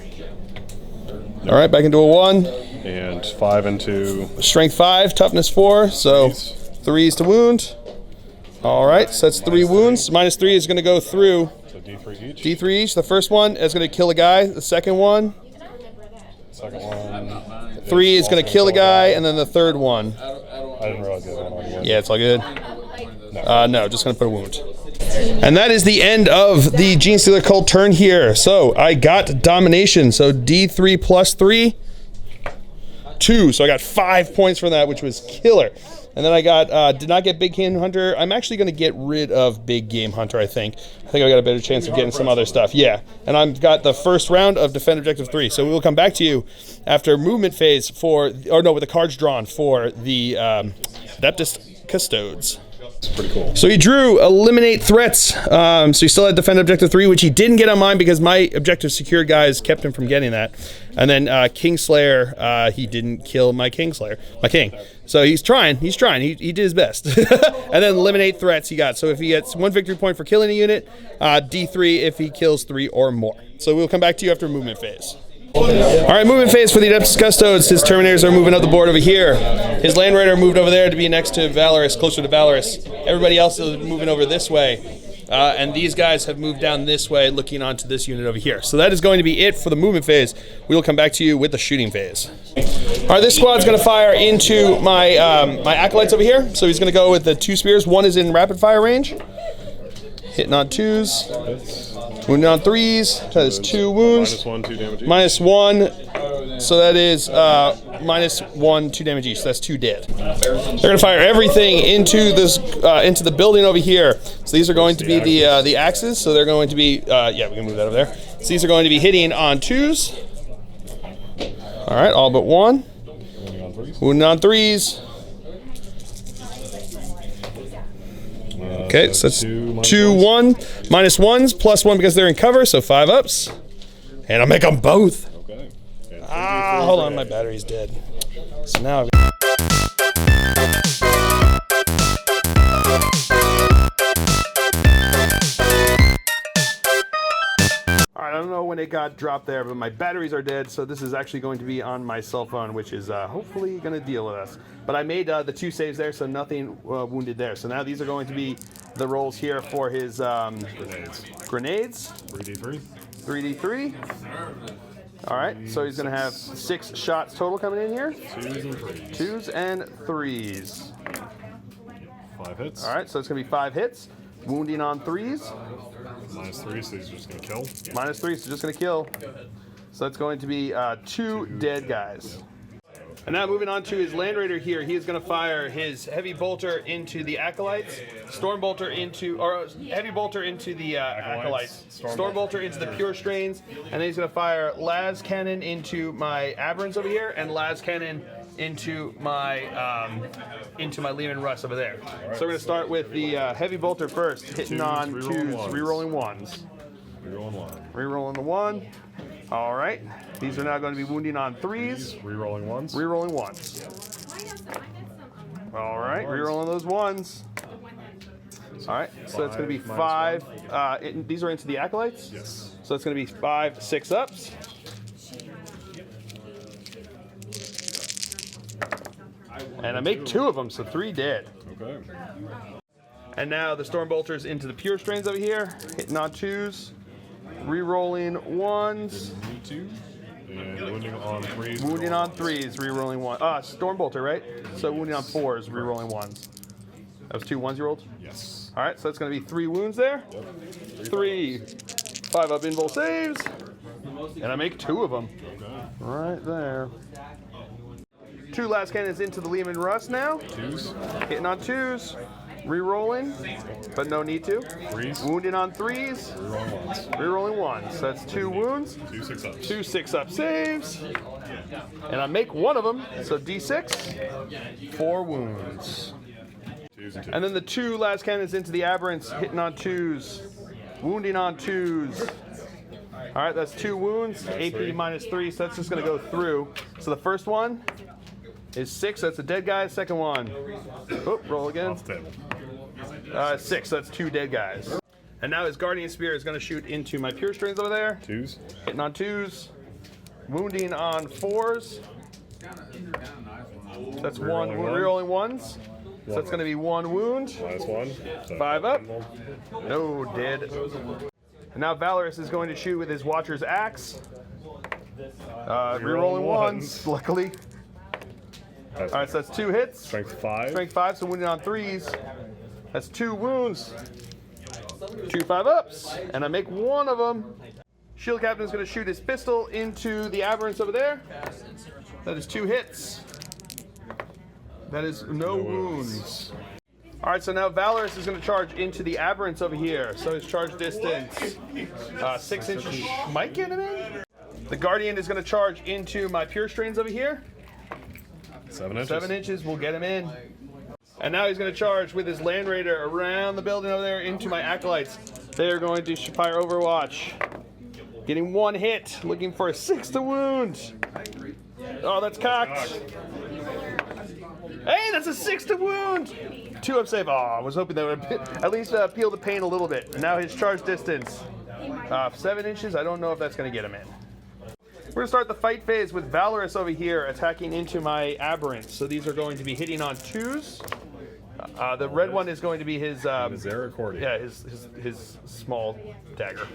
All right, back into a 1. And 5 and 2. Strength 5, toughness 4, so 3s to wound. All right, so that's 3 wounds. Minus 3 is going to go through. So D3 each. D3 each. The first one is going to kill a guy. The second one. Second one. 3 is going to kill a guy, and then the third one. I didn't realize the other one already. Yeah, it's all good. No, just going to put a wound. And that is the end of the Genestealer Cult turn here. So I got domination. So D3 plus 3. 2. So I got 5 points from that, which was killer. And then I got, did not get Big Game Hunter. I'm actually going to get rid of Big Game Hunter, I think. I think I got a better chance of getting some other stuff. Yeah. And I've got the first round of Defend Objective 3. So we will come back to you after movement phase for, or no, with the cards drawn for the Adeptus Custodes. It's pretty cool. So he drew Eliminate Threats. So he still had Defend Objective 3, which he didn't get on mine because my Objective Secured guys kept him from getting that. And then Kingslayer, he didn't kill my Kingslayer, my King. So he's trying. He did his best. And then Eliminate Threats he got. So if he gets 1 victory point for killing a unit, D3 if he kills 3 or more. So we'll come back to you after movement phase. All right, movement phase for the Adeptus Custodes. His Terminators are moving up the board over here. His Land Raider moved over there to be next to Valorous, closer to Valorous. Everybody else is moving over this way. And these guys have moved down this way, looking onto this unit over here. So that is going to be it for the movement phase. We will come back to you with the shooting phase. All right, this squad's going to fire into my my acolytes over here. So he's going to go with the 2 spears. One is in rapid fire range. Hitting on 2s. Wounding on 3s. That is 2 wounds. -1, 2 damage each. -1. So that is -1, 2 damage each. So that's 2 dead. They're going to fire everything into this into the building over here. So these are going to be the axes. So they're going to be yeah, we can move that over there. So these are going to be hitting on 2s. All right, all but 1. Wounding on 3s. Okay, so that's 2, 1, -1s, +1 because they're in cover, so 5 ups. And I'll make them both. Okay. Hold on, my battery's dead. So now Alright, I don't know when it got dropped there, but my batteries are dead, so this is actually going to be on my cell phone, which is hopefully going to deal with us. But I made the 2 saves there, so nothing wounded there. So now these are going to be the rolls here for his grenades. 3d3. 3d3. Alright, so he's going to have 6 shots total coming in here. 2s and 3s. 5 hits. Alright, so it's going to be 5 hits. Wounding on 3s. -3, so he's just going to kill. -3, so just going to kill. So that's going to be 2 dead guys. And now moving on to his Land Raider here, he is going to fire his Heavy Bolter into the Acolytes, Storm Bolter into, or Heavy Bolter into the Acolytes, Storm Bolter into the Pure Strains, and then he's going to fire Las Cannon into my Aberrants over here, and Las Cannon into my Leman Russ over there. So we're going to start with the Heavy Bolter first, hitting on 2s, rerolling 1s. Rerolling 1. Rerolling the 1. All right. These are now going to be wounding on 3s. Rerolling 1s. Rerolling 1s. All right. Rerolling those 1s. All right. So it's going to be 5. These are into the Acolytes? Yes. So it's going to be 5 6 ups. And I make 2 of them, so 3 dead. Okay. And now the Storm Bolters into the Pure Strains over here. Hitting on 2s. Rerolling 1s. And wounding on 3s. Wounding on 3s, rerolling 1. Storm Bolter, right? So wounding on 4s, rerolling 1s. That was 2 1s you rolled? Yes. Alright, so that's going to be 3 wounds there. Yep. 3 5 up invul saves. And I make 2 of them. Okay. Right there. 2 last cannons into the Leman Russ now. 2s. Hitting on 2s. Rerolling, but no need to. 3s. Wounding on 3s. Rerolling 1s. Rerolling 1s. So that's 2 wounds. 2 6 ups. 2 6 up saves. And I make 1 of them. So D6. 4 wounds. 2s and 2s. And then the 2 last cannons into the Aberrants, hitting on 2s. Wounding on 2s. All right, that's 2 wounds. AP -3, so that's just going to go through. So the first one is 6. That's a dead guy. Second one. Oh, roll again. Off the table. 6. So that's 2 dead guys. And now his Guardian Spear is going to shoot into my Pure Strains over there. 2s. Hitting on 2s. Wounding on 4s. That's 1. Rerolling 1s. So that's going to be 1 wound. -1. So 5 up. No, dead. And now Valorous is going to shoot with his Watcher's Axe. Rerolling 1s, luckily. Alright, so that's 2 hits. Strength 5. Strength 5, so wounded on 3s. That's 2 wounds. 2 5 ups. And I make 1 of them. Shield Captain is going to shoot his pistol into the Aberrants over there. That is 2 hits. That is no wounds. Alright, so now Valorous is going to charge into the Aberrants over here. So his charge distance, 6 inches might get him in. The Guardian is going to charge into my Pure Strains over here. 7 inches. 7 inches will get him in. And now he's going to charge with his Land Raider around the building over there into my Acolytes. They're going to fire Overwatch. Getting 1 hit, looking for a 6 to wound. Oh, that's cocked. Hey, that's a 6 to wound. 2 up save. Oh, I was hoping that would at least peel the pain a little bit. Now his charge distance, 7 inches. I don't know if that's going to get him in. We're going to start the fight phase with Valorous over here attacking into my Aberrants. So these are going to be hitting on 2s. The red one is going to be his. Misericordia. Yeah, his small dagger.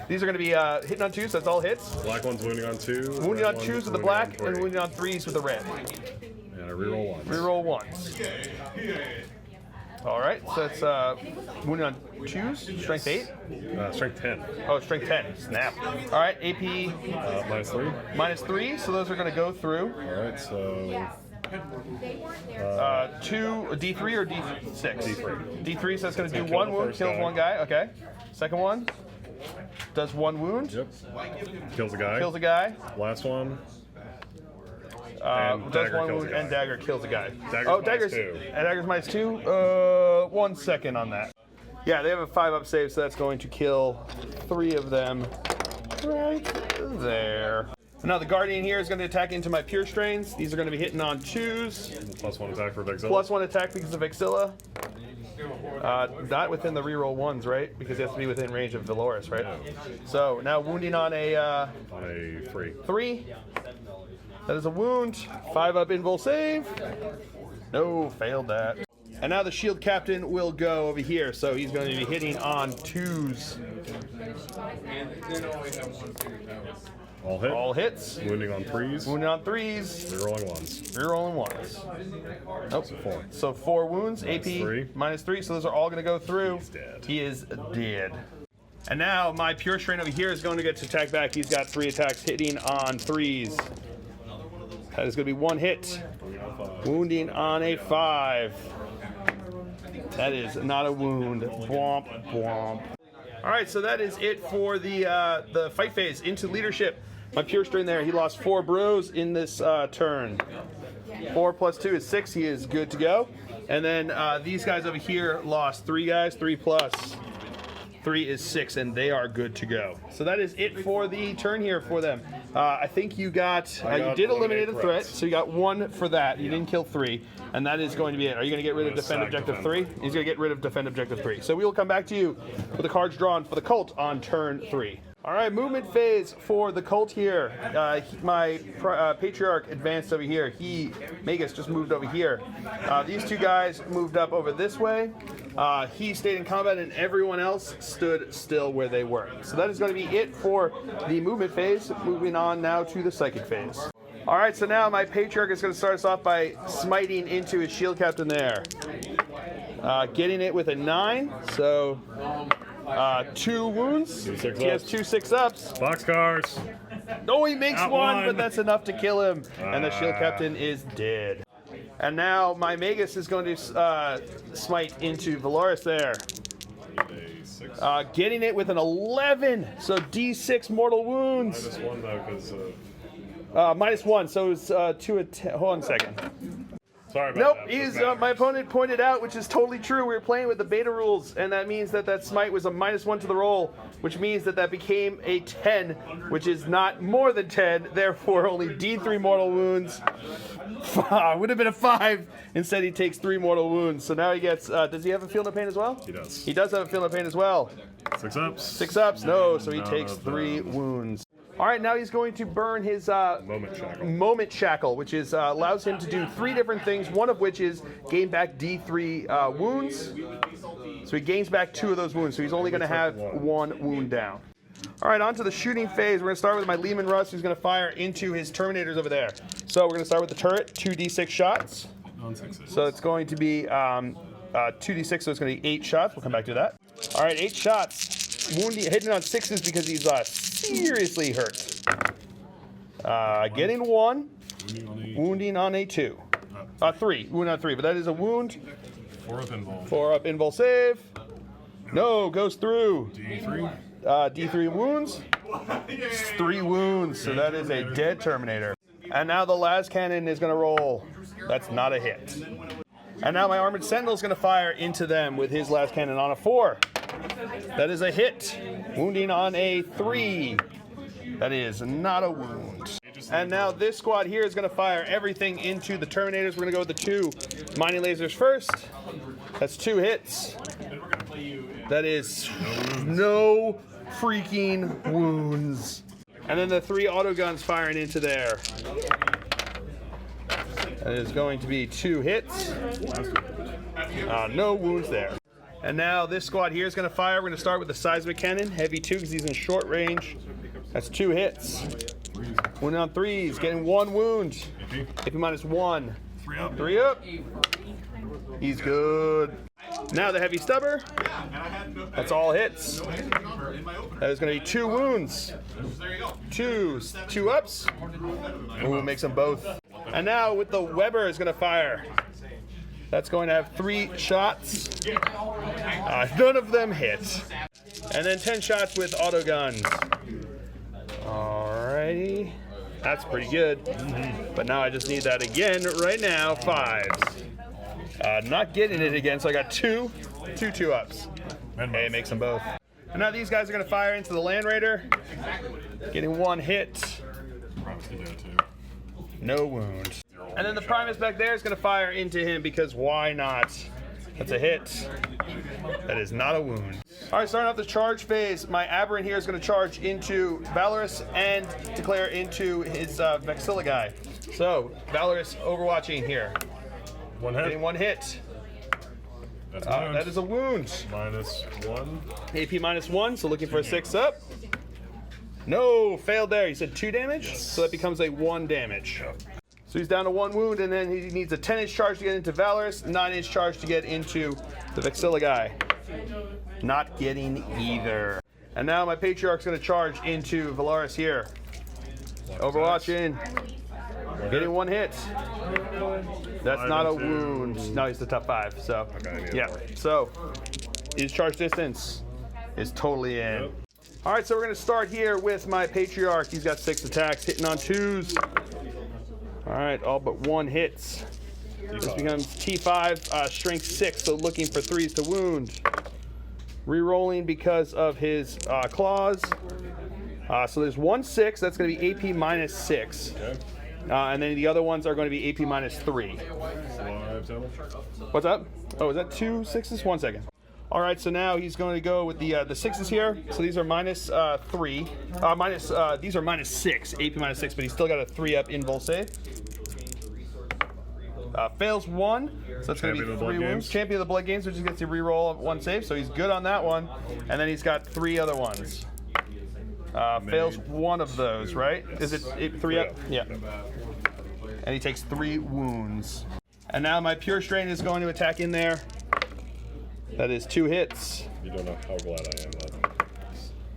These are going to be hitting on 2s, so that's all hits. Black one's wounding on 2. Wounding on 2s with the black, and wounding on 3s with the red. And a reroll 1s. Reroll 1s. All right, so it's wounding on 2s, strength 8. Strength 10. Oh, strength 10. Snap. All right, AP -3. -3, so those are going to go through. All right, so 2 D3 or D6? D3. D3, so that's going to do kill 1 the wound, first kills guy. 1 guy. Okay. Second one does 1 wound. Yep. Kills a guy. Kills a guy. Last one. Does dagger 1 kills wound a guy. and dagger kills a guy. Dagger's dagger's -2. And dagger's -2. 1 second on that. Yeah, they have a 5-up save, so that's going to kill 3 of them right there. Now the Guardian here is going to attack into my Pure Strains. These are going to be hitting on 2s. +1 attack for Vexilla. +1 attack because of Vexilla. Not within the reroll 1s, right? Because it has to be within range of Dolores, right? So now wounding on a on a 3. 3. That is a wound. 5-up invul save. No, failed that. And now the shield captain will go over here, so he's going to be hitting on 2s. All hit. All hits. Wounding on 3s. Wounding on 3s. Rerolling 1s. Rerolling 1s. Nope. 4. So 4 wounds. AP -3. -3. So those are all going to go through. He's dead. He is dead. And now my Pure Strain over here is going to get to attack back. He's got 3 attacks hitting on 3s. That is going to be 1 hit. Wounding on a 5. That is not a wound. Bwomp, bwomp. All right, so that is it for the fight phase. Into leadership. My Pure Strain there, he lost 4 bros in this turn. 4 + 2 is 6. He is good to go. And then these guys over here lost 3 guys. 3 + 3 is 6, and they are good to go. So that is it for the turn here for them. I think you got you did eliminate a threat, so you got 1 for that. You didn't kill 3, and that is going to be it. Are you going to get rid of defend objective 3? He's going to get rid of defend objective 3. So we will come back to you with the cards drawn for the cult on turn 3. All right, movement phase for the cult here. My patriarch advanced over here. Magus just moved over here. These 2 guys moved up over this way. He stayed in combat, and everyone else stood still where they were. So that is going to be it for the movement phase. Moving on now to the psychic phase. All right, so now my patriarch is going to start us off by smiting into his shield captain there. Getting it with a 9, so 2 wounds. He has 2 6-ups. Boxcars. No, he makes Not 1, one. but that's enough to kill him. And the shield captain is dead. And now my Magus is going to smite into Valoris there. Getting it with an 11, so D6 mortal wounds. -1 though, because -1, so it's 2 hold on a second. sorry about Nope, that. he's my opponent pointed out, which is totally true. We were playing with the beta rules, and that means that smite was a -1 to the roll, which means that became a 10, which is not more than 10. Therefore, only D3 mortal wounds. Would have been a 5. Instead, he takes 3 mortal wounds. So now he gets. Does he have a feel no pain as well? He does. He does have a feel no pain as well. 6 ups. 6 ups. No, so he None takes of 3 them. wounds. All right, now he's going to burn his Moment shackle. which is allows him to do 3 different things. One of which is gain back D3 wounds. So he gains back 2 of those wounds. So he's only going to have 1 wound down. All right, on to the shooting phase. We're going to start with my Lehman Russ, who's going to fire into his Terminators over there. So we're going to start with the turret, 2d6 shots. On 6s. So it's going to be 2d6, so it's going to be 8 shots. We'll come back to that. All right, 8 shots. Hitting on 6s because he's seriously hurt. Getting 1. Wounding on a 2. 3. Wound on 3, but that is a wound. 4 up invul. 4 up invul save. No, goes through. D3. D3 wounds. 3 wounds, so that is a dead Terminator. And now the last cannon is going to roll. That's not a hit. And now my Armored Sentinel is going to fire into them with his last cannon on a 4. That is a hit. Wounding on a 3. That is not a wound. And now this squad here is going to fire everything into the Terminators. We're going to go with the 2 mining lasers first. That's 2 hits. That is no freaking wounds. And then the 3 autoguns firing into there. That is going to be 2 hits. No wounds there. And now this squad here is going to fire. We're going to start with the seismic cannon, heavy 2 because he's in short range. That's 2 hits. Wounded on 3s, getting 1 wound. AP minus 1. 3 up. He's good. Now the heavy stubber. That's all hits. That is going to be 2 wounds. 2 ups. Ooh, makes them both. And now with the Weber is going to fire. That's going to have 3 shots. None of them hit. And then 10 shots with auto guns. Alrighty. That's pretty good. But now I just need that again right now. 5s. Not getting it again, so I got 2 ups. Hey, it makes them both. And now these guys are going to fire into the Land Raider. Getting 1 hit. No wound. And then the Primus back there is going to fire into him because why not? That's a hit. That is not a wound. All right, starting off the charge phase, my Aberrant here is going to charge into Valorous and declare into his Vexilla guy. So, Valorous overwatching here. 1 hit. Getting 1 hit. That's that is a wound. -1. AP minus 1, so looking for a 6 up. No, failed there. He said 2 damage, so that becomes a 1 damage. So he's down to 1 wound, and then he needs a 10-inch charge to get into Valorous, 9-inch charge to get into the Vexilla guy. Not getting either. And now my Patriarch's going to charge into Valaris here. Overwatching. Getting 1 hit. That's not a wound. No, he's the top 5. So, yeah. So, his charge distance is totally in. All right, so we're going to start here with my Patriarch. He's got 6 attacks, hitting on 2s. All right, all but 1 hits. This becomes T5, strength 6, so looking for 3s to wound. Rerolling because of his claws. So there's 1 6, that's going to be AP minus 6. Okay. And then the other ones are going to be AP minus 3. What's up? Oh, is that 2 6s? 1 second. All right, so now he's going to go with the 6s here. So these are minus 3. These are minus 6, AP minus 6, but he's still got a 3 up invul save. Fails 1, so that's going to be 3 wounds. Champion of the Blood Games, which just gets to reroll 1 save, so he's good on that one. And then he's got 3 other ones. Fails 1 of those, right? Is it 3 up? Yeah. And he takes 3 wounds. And now my Pure Strain is going to attack in there. That is 2 hits. You don't know how glad I am that.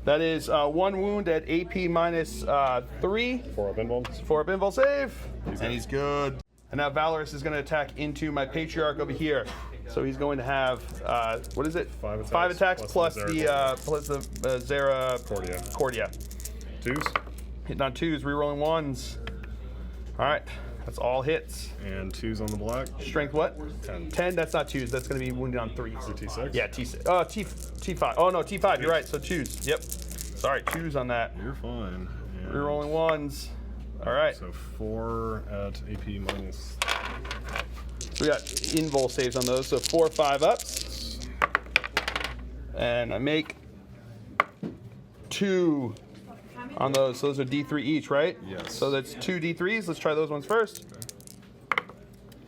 That is 1 wound at AP minus 3. 4 up invul. 4 up invul save. And he's good. And now Valorous is going to attack into my Patriarch over here. So he's going to have, what is it? 5 attacks plus the Zera Cordia. 2s. Hitting on 2s, rerolling 1s. All right, that's all hits. And 2s on the black. Strength what? 10. 10, that's not 2s. That's going to be wounded on 3s. T6? Yeah, T6. T5. Oh, no, T5. You're right. So 2s. Yep. Sorry, 2s on that. You're fine. And rerolling 1s. All right. So 4 at AP minus. So we got invul saves on those. So 4 5 ups. And I make 2 on those. So those are D3 each, right? Yes. So that's 2 D3s. Let's try those ones first.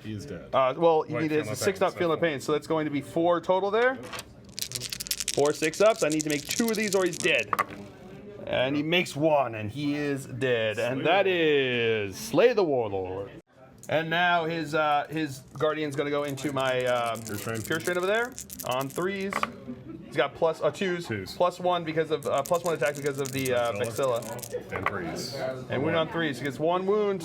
He is dead. Well, you need a 6 up, feel no pain. So that's going to be 4 total there. 4 6 ups. I need to make 2 of these or he's dead. And he makes 1, and he is dead. And that is Slay the Warlord. And now his Guardian's going to go into my Pure Strain over there on 3s. He's got plus 2s. Plus 1 because of plus 1 attack because of the Vexilla. And 3s. And wound on 3s. He gets 1 wound.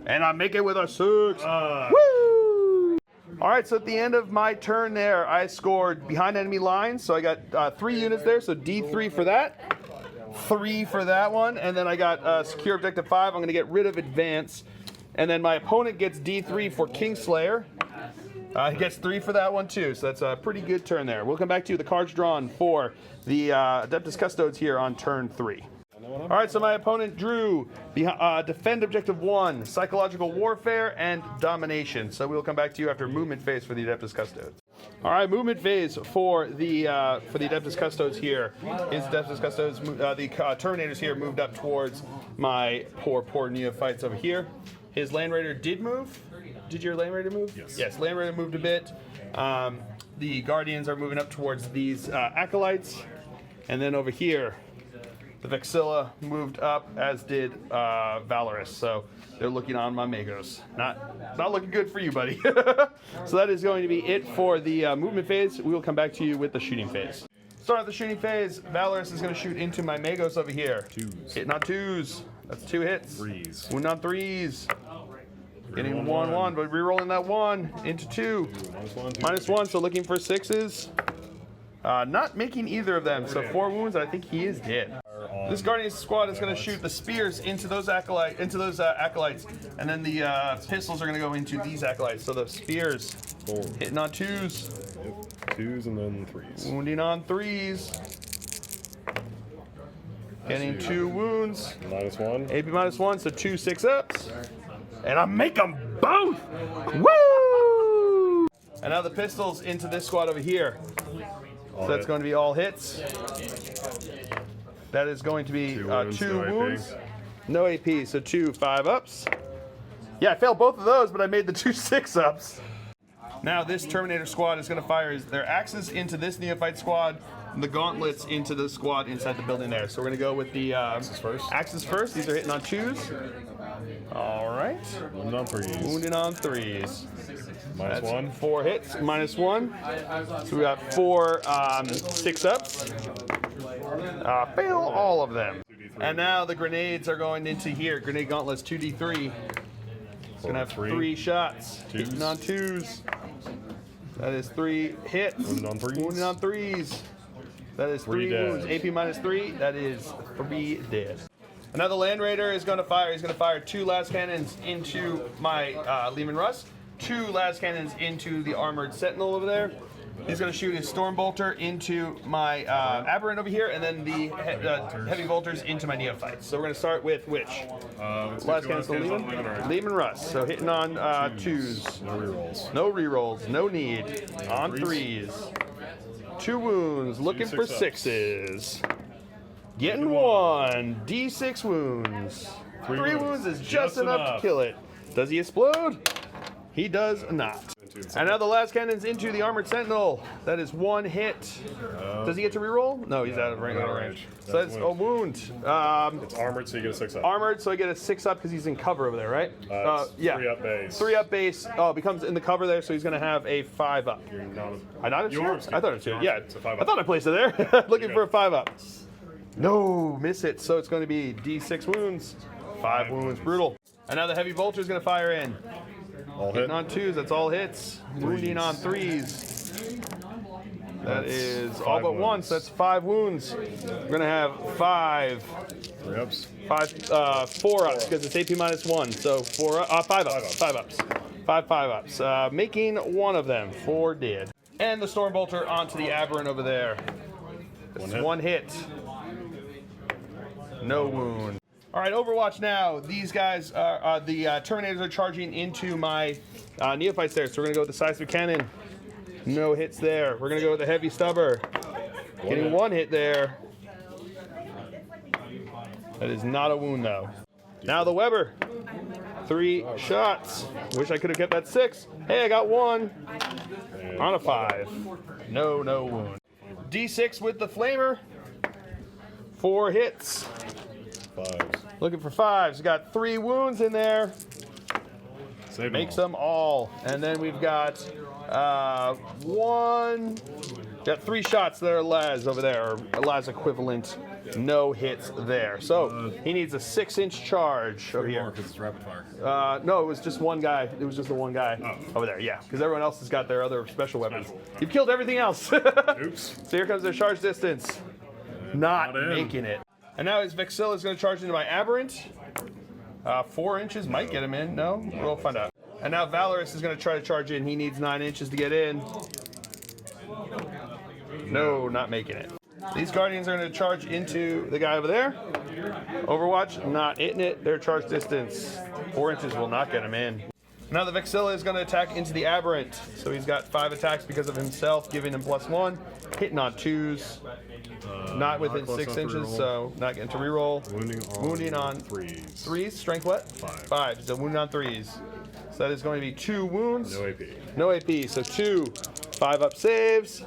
And I make it with a 6. Woo! All right, so at the end of my turn there, I scored behind enemy lines. So I got 3 units there, so D3 for that. 3 for that one. And then I got secure objective 5. I'm going to get rid of advance. And then my opponent gets D3 for Kingslayer. He gets 3 for that one too, so that's a pretty good turn there. We'll come back to the cards drawn for the Adeptus Custodes here on turn 3. All right, so my opponent drew Defend Objective 1, Psychological Warfare, and Domination. So we'll come back to you after movement phase for the Adeptus Custodes. All right, movement phase for the Adeptus Custodes here is Adeptus Custodes. The Terminators here moved up towards my poor neophytes over here. His Land Raider did move. did your Land Raider move? Yes. Yes, Land Raider moved a bit. The Guardians are moving up towards these Acolytes. And then over here, the Vexilla moved up, as did Valorous. So they're looking on my Magos. Not looking good for you, buddy. So that is going to be it for the movement phase. We will come back to you with the shooting phase. Start the shooting phase. Valorous is going to shoot into my Magos over here. 2s. Hitting on 2s. That's 2 hits. 3s. Wound on 3s. Getting 1-1, but re-rolling that 1 into 2. -1, so looking for 6s. Not making either of them, so 4 wounds. I think he is dead. This Guardian squad is going to shoot the spears into those acolytes, and then the pistols are going to go into these acolytes. So the spears hitting on 2s, 2s and then 3s. wounding on 3s, getting 2 wounds. -1. AP -1, so 2 6-ups, and I make them both. Woo! And now the pistols into this squad over here. So that's going to be all hits. That is going to be 2 wounds. No AP, so 2 5-ups. Yeah, I failed both of those, but I made the 2 6-ups. Now this Terminator squad is going to fire their axes into this Neophyte squad, and the gauntlets into the squad inside the building there. So we're going to go with the axes first. These are hitting on 2s. All right. Wounding on 3s. Wounding on 3s. -1. 4 hits, -1. So we got 4 6-ups. Fail all of them. And now the grenades are going into here. Grenade gauntlets 2d3. It's going to have 3 shots. Hitting on 2s. That is 3 hits. Wounding on 3s. Wounding on 3s. That is 3 wounds. AP -3. That is 3 dead. Another Land Raider is going to fire. He's going to fire 2 las cannons into my Lehman Russ. 2 las cannons into the armored sentinel over there. He's going to shoot his storm bolter into my aberrant over here, and then the heavy bolters into my neophytes. So we're going to start with which? Las cannons to Lehman? Lehman Russ. So hitting on 2s. No rerolls. No rerolls. No need. On 3s. 2 wounds. Looking for 6s. Getting 1. D6 wounds. 3 wounds is just enough to kill it. Does he explode? He does not. And now the last cannon's into the armored sentinel. That is 1 hit. Does he get to reroll? No, he's out of range. So that's a wound. It's armored, so you get a 6-up. Armored, so I get a 6-up because he's in cover over there, right? Yeah. 3-up base. 3-up base. Oh, becomes in the cover there, so he's going to have a 5-up. You're not I thought it was I thought it was Yeah. It's a 5-up. I thought I placed it there. Looking for a 5-up. No, miss it. So it's going to be D6 wounds. 5 wounds. Brutal. And now the heavy bolter is going to fire in. All Hitting hit. on 2s, that's all hits. Wounding on 3s. That is all but 1, so that's 5 wounds. We're going to have 5. 3-ups. 4-ups, because it's AP -1, so 5-ups. 5-ups. 5 5-ups. Making 1 of them. 4 dead. And the storm bolter onto the aberrant over there. It's 1 hit. No wound. All right, Overwatch now. These guys, the Terminators are charging into my Neophytes there. So we're going to go with the seismic cannon. No hits there. We're going to go with the heavy stubber. Getting 1 hit there. That is not a wound, though. Now the Weber. 3 shots. Wish I could have kept that 6. Hey, I got 1. On a 5. No wound. D6 with the Flamer. 4 hits. 5s. Looking for 5s. Got 3 wounds in there. Save Makes them all. And then we've got 1. Got 3 shots that are las over there, or las equivalent. No hits there. So he needs a 6-inch charge over here. Because it's rapid fire. No, it was just one guy. It was just the one guy over there. Yeah, because everyone else has got their other special weapons. You've killed everything else. Oops. So here comes their charge distance. Not making it. And now his Vexilla is going to charge into my Aberrant. 4 inches might get him in. No? We'll find out. And now Valorous is going to try to charge in. He needs 9 inches to get in. No, not making it. These Guardians are going to charge into the guy over there. Overwatch, not hitting it. Their charge distance, 4 inches, will not get him in. Now the Vexilla is going to attack into the Aberrant. So he's got 5 attacks because of himself, giving him +1. Hitting on 2s. Not within 6 inches, so not getting to reroll. Wounding on 3s. 3s. Strength what? 5. 5. So wounding on 3s. So that is going to be 2 wounds. No AP. No AP, so 2 5-up saves.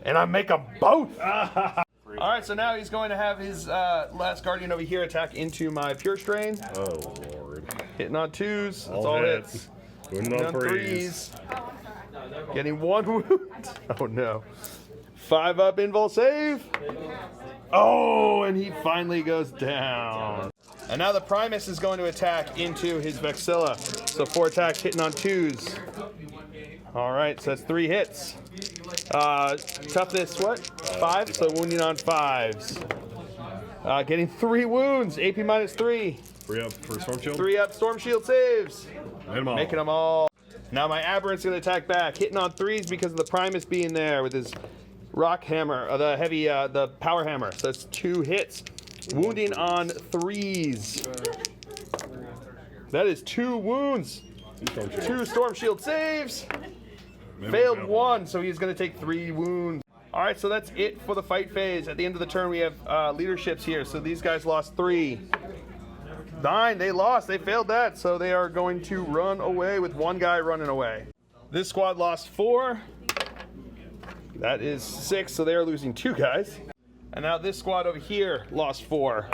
And I make them both! Alright, so now he's going to have his last guardian over here attack into my pure strain. Oh, Lord. Hitting on 2s, that's all hits. Hitting on 3s. Getting 1 wound. Oh no. 5-up invul save. Oh, and he finally goes down. And now the Primus is going to attack into his Vexilla. So 4 attacks hitting on 2s. Alright, so that's 3 hits. Toughness, what? 5, so wounding on 5s. Getting 3 wounds, AP minus 3. 3-up for Storm Shield. 3-up Storm Shield saves. Making them all. Now my Aberrant's going to attack back, hitting on 3s because of the Primus being there with his rock hammer, the heavy, the power hammer. So that's 2 hits. Wounding on 3s. That is 2 wounds. 2 Storm Shield saves. Failed 1, so he's going to take 3 wounds. Alright, so that's it for the fight phase. At the end of the turn, we have leaderships here. So these guys lost 3. 9, they lost. They failed that, so they are going to run away with 1 guy running away. This squad lost 4. That is 6, so they are losing 2 guys. And now this squad over here lost 4.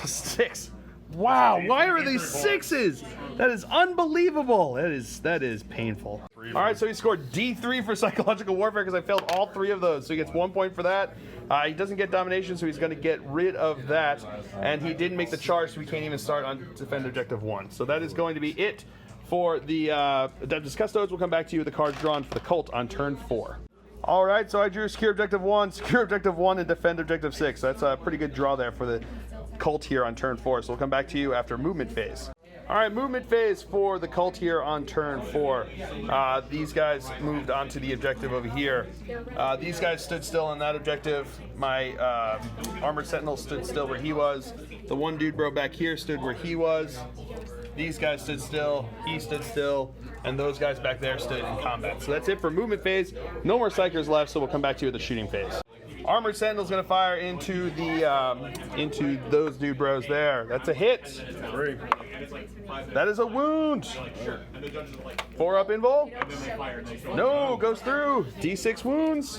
6. Wow, why are these 6s? That is unbelievable. That is painful. All right, so he scored D3 for psychological warfare because I failed all 3 of those. So he gets 1 point for that. He doesn't get domination, so he's going to get rid of that. And he didn't make the charge, so we can't even start on defend objective 1. So that is going to be it for the Adeptus Custodes. We'll come back to you with the cards drawn for the cult on turn 4. All right, so I drew secure objective 1, and defend objective 6. That's a pretty good draw there for the cult here on turn 4. So we'll come back to you after movement phase. All right, movement phase for the cult here on turn 4. These guys moved onto the objective over here. These guys stood still on that objective. My armored sentinel stood still where he was. The one dude bro back here stood where he was. These guys stood still, he stood still, and those guys back there stood in combat. So that's it for movement phase. No more psychers left, so we'll come back to you with the shooting phase. Armored Sentinel's gonna fire into the into those dude bros there. That's a hit. 3. That is a wound. 4-up invul. No, goes through. D6 wounds.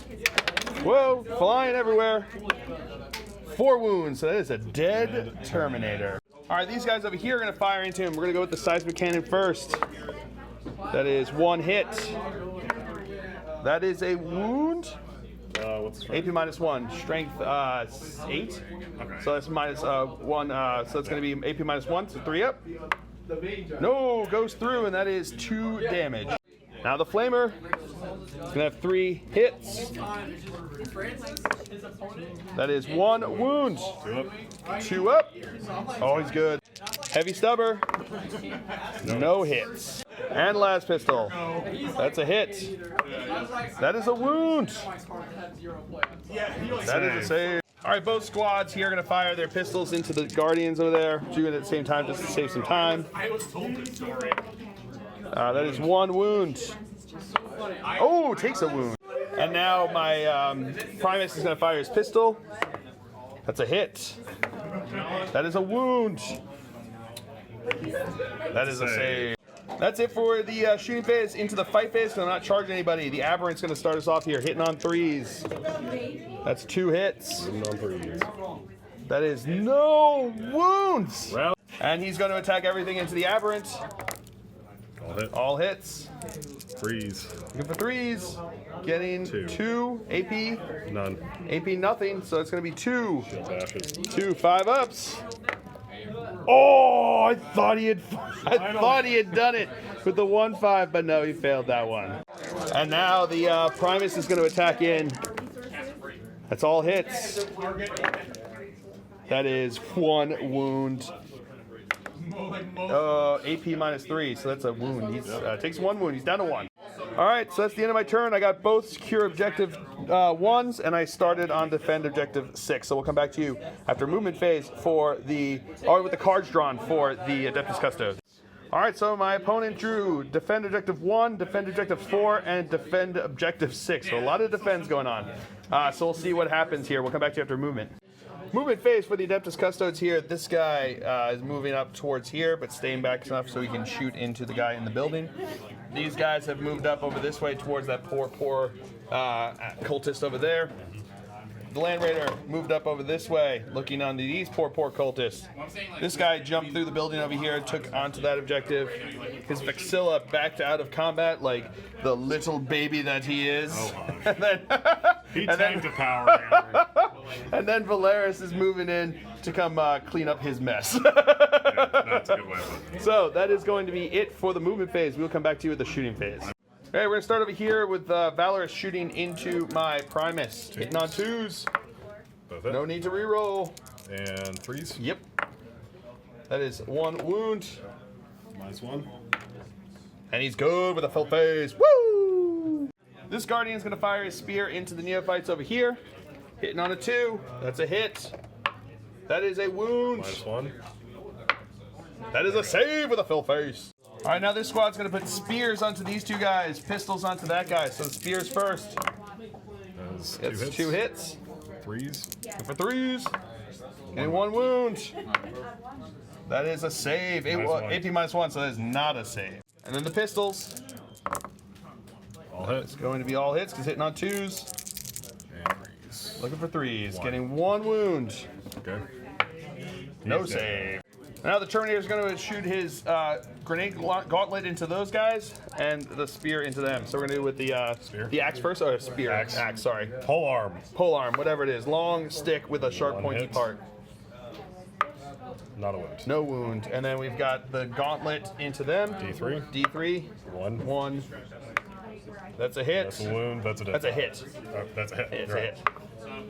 Whoa, flying everywhere. 4 wounds. So that is a dead Terminator. All right, these guys over here are gonna fire into him. We're gonna go with the seismic cannon first. That is 1 hit. That is a wound. What's the AP minus 1, strength 8. Okay. So that's minus 1. So it's going to be AP minus 1, so 3-up. No, goes through, and that is 2 damage. Now the flamer is going to have 3 hits. That is 1 wound. 2 up. Oh, he's good. Heavy stubber. No hits. And last pistol. That's a hit. That is a wound. That is a save. All right, both squads here are going to fire their pistols into the guardians over there. Doing it at the same time just to save some time. That is 1 wound. Oh, takes a wound. And now my Primus is going to fire his pistol. That's a hit. That is a wound. That is a save. That's it for the shooting phase. Into the fight phase, because I'm not charging anybody. The Aberrant's going to start us off here, hitting on 3s. That's 2 hits. Hitting on 3s. That is no wounds. Well, and he's going to attack everything into the Aberrant. All hits. 3s. Looking for 3s. Getting 2 AP. None. AP nothing, so it's going to be 2. Shield bashes. 2 5-ups. Oh, I thought he had done it with the 1-5, but no, he failed that one. And now the Primus is going to attack in. That's all hits. That is 1 wound. AP minus 3, so that's a wound. He takes 1 wound. He's down to 1. All right, so that's the end of my turn. I got both secure objective 1s, and I started on defend objective 6. So we'll come back to you after movement phase for with the cards drawn for the Adeptus Custodes. All right, so my opponent drew defend objective 1, defend objective 4, and defend objective 6. So a lot of defense going on. So we'll see what happens here. We'll come back to you after movement. movement phase for the Adeptus Custodes here. This guy is moving up towards here, but staying back enough so he can shoot into the guy in the building. These guys have moved up over this way towards that poor cultist over there. The Land Raider moved up over this way, looking onto these poor cultists. This guy jumped through the building over here, took onto that objective. His Vexilla backed out of combat like the little baby that he is. And then, He tanked a power. and then Valeris is moving in to come clean up his mess. That's a good way of putting it. So that is going to be it for the movement phase. We'll come back to you with the shooting phase. All right, we're going to start over here with Valeris shooting into my Primus. Hitting on 2s. No need to reroll. And 3s. Yep. That is 1 wound. -1. And he's good with a filth phase. Woo! This Guardian is going to fire his spear into the neophytes over here. Hitting on a 2. That's a hit. That is a wound. -1. That is a save with a filth phase. All right, now this squad's going to put spears onto these 2 guys, pistols onto that guy. So the spears first. That's It's 2 hits. 3s. Go for 3s. Getting 1 wound. That is a save. AP -1, so that is not a save. And then the pistols. All hits. Going to be all hits because hitting on 2s. And 3s. Looking for 3s. 1. Getting 1 wound. Okay. No He's save. Now the Terminator is going to shoot his grenade gauntlet into those guys and the spear into them. So we're going to do with the axe first, or spear? Axe. Sorry. Pole arm. Pole arm, whatever it is. Long stick with a sharp 1 pointy hit. part. Not a wound. No wound. And then we've got the gauntlet into them. D3. D3. 1. 1. That's a hit. That's a wound. That's a dead. That's a hit. That's a hit. It's You're a right. hit.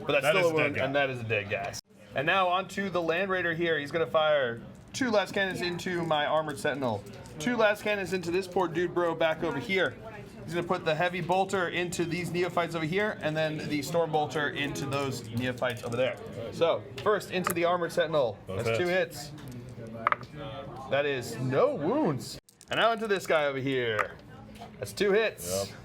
But that's That still is a a dead wound, guy. and that is a dead guy. And now onto the Land Raider here. He's going to fire 2 last cannons into my Armored Sentinel. 2 last cannons into this poor dude bro back over here. He's going to put the Heavy Bolter into these neophytes over here, and then the Storm Bolter into those neophytes over there. So, first into the Armored Sentinel. Both That's 2 hits. That is no wounds. And now into this guy over here. That's 2 hits. Yep.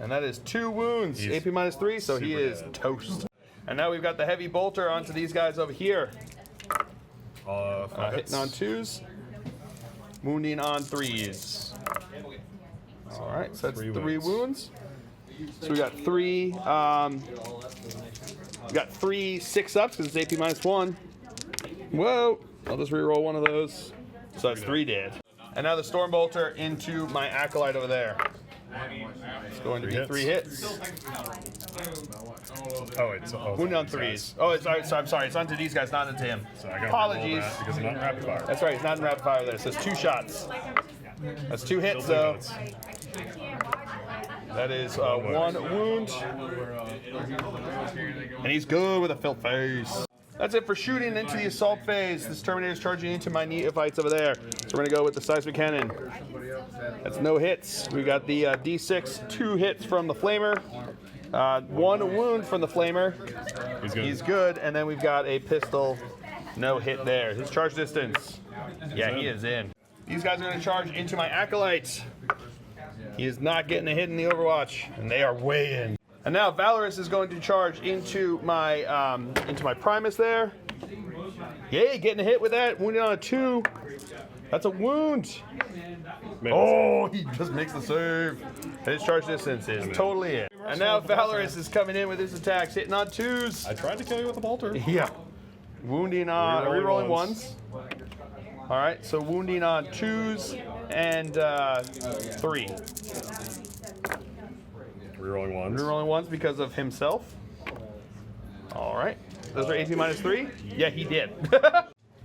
And that is 2 wounds. He's AP -3, so he super is dead. toast. And now we've got the Heavy Bolter onto these guys over here. 5 hits. Hitting on 2s. Wounding on 3s. All right, so that's 3 wounds. So we got 3. We got 3 6-ups because it's AP -1. Whoa! I'll just reroll one of those. So that's 3 dead. And now the Storm Bolter into my Acolyte over there. It's going to be 3 hits. Oh, it's Wounding on 3s. Oh, I'm sorry. It's onto these guys, not into him. So I gotta Apologies. roll that because I'm not in rapid fire. That's right. He's not in rapid fire there. So it's 2 shots. That's 2 hits, Still though. 2 hits. That is 1 wound. And he's good with a filth phase. That's it for shooting into the assault phase. This Terminator is charging into my neophytes over there. So we're going to go with the seismic cannon. That's no hits. We got the D6, 2 hits from the flamer. 1 wound from the flamer. He's good. He's good. And then we've got a pistol. No hit there. His charge distance. Yeah, he is in. These guys are going to charge into my Acolyte. He is not getting a hit in the Overwatch, and they are way in. And now Valeris is going to charge into my Primus there. Yay, getting a hit with that. Wounded on a 2. That's a wound. Oh, he just makes the save. His charge distance is totally in. And now Valeris is coming in with his attacks, hitting on 2s. I tried to kill you with a bolter. Yeah. Wounding on, Rerolling rerolling 1s. All right, so wounding on 2s and 3. Rerolling 1s. Rerolling 1s because of himself. All right. Those are AP -3? Yeah, he did.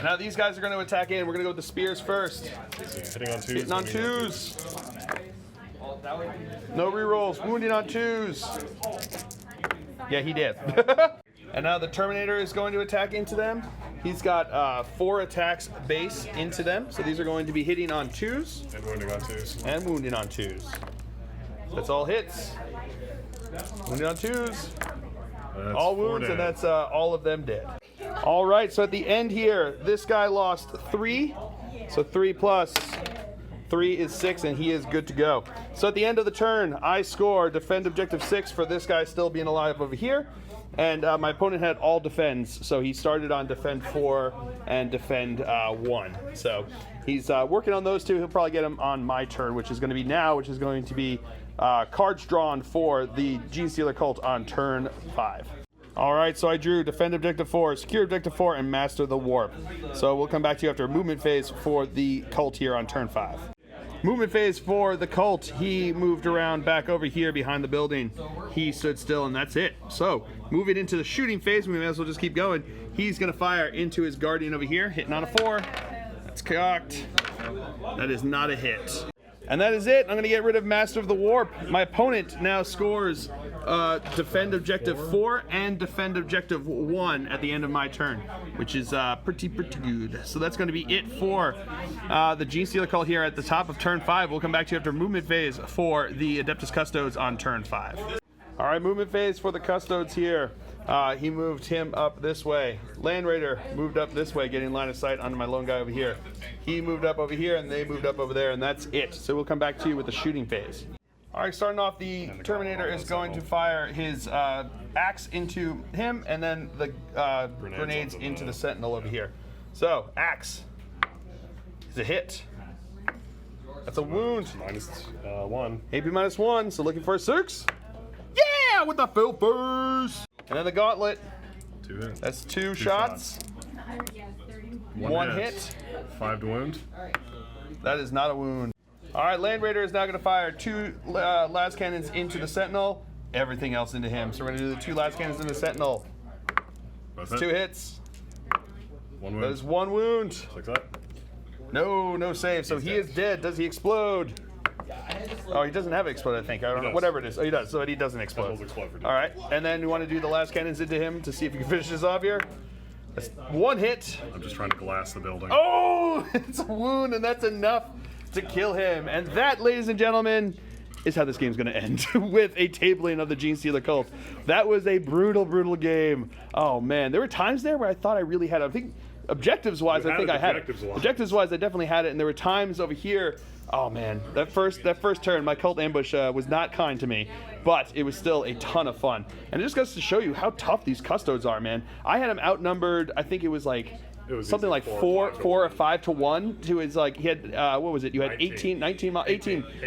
Now these guys are going to attack in. We're going to go with the spears first. Hitting on 2s. Hitting on 2s. No rerolls. Wounding on 2s. Yeah, he did. And now the Terminator is going to attack into them. He's got 4 attacks base into them. So these are going to be hitting on 2s. And wounding on 2s. And wounding on 2s. That's all hits. Wounding on 2s. That's All 4 wounds, dead. and that's all of them dead. All right, so at the end here, this guy lost 3. So 3 plus 3 is 6, and he is good to go. So at the end of the turn, I score defend objective 6 for this guy still being alive over here. And my opponent had all defends, so he started on defend 4 and defend 1. So he's working on those two. He'll probably get them on my turn, which is going to be now, which is going to be cards drawn for the Genestealer Cult on turn 5. All right, so I drew defend objective 4, secure objective 4, and master the warp. So we'll come back to you after a movement phase for the cult here on turn 5. Movement phase for the cult. He moved around back over here behind the building. He stood still, and that's it. So moving into the shooting phase, we may as well just keep going. He's going to fire into his guardian over here, hitting on a 4. That's cocked. That is not a hit. And that is it. I'm going to get rid of Master of the Warp. My opponent now scores defend objective 4 and defend objective 1 at the end of my turn, which is pretty good. So that's going to be it for the Genestealer Cult here at the top of turn 5. We'll come back to you after movement phase for the Adeptus Custodes on turn 5. All right, movement phase for the Custodes here. He moved him up this way. Land Raider moved up this way, getting line of sight onto my lone guy over here. He moved up over here, and they moved up over there, and that's it. So we'll come back to you with the shooting phase. All right, starting off, the Terminator is going to fire his axe into him, and then the grenades into the Sentinel over here. So, axe is a hit. That's a wound. -1. AP -1, so looking for a 6. Yeah, with the filth first. And then the gauntlet. 2 hits. That's 2 shots. 1 hit. 5 to wound. That is not a wound. All right, Land Raider is now going to fire 2 las cannons into the Sentinel. Everything else into him. So we're going to do the 2 las cannons into the Sentinel. That's 2 hits. 1 wound. That is 1 wound. Just like that. No save. So he is dead. Does he explode? Oh, he doesn't have it explode, I think. I don't know. Whatever it is. Oh, he does. So he doesn't explode. All right. And then we want to do the last cannons into him to see if he can finish this off here. That's 1 hit. I'm just trying to glass the building. Oh, it's a wound, and that's enough to kill him. And that, ladies and gentlemen, is how this game's going to end, with a tabling of the Genestealer Cult. That was a brutal game. Oh, man. There were times there where I thought I really had it. I think objectives-wise, I think I had it. Objectives-wise, I definitely had it. And there were times over here, oh, man. That first turn, my cult ambush was not kind to me. But it was still a ton of fun. And it just goes to show you how tough these Custodes are, man. I had him outnumbered, I think it was like something like 4 or 5 to 1 to his, like, he had what was it, you had 18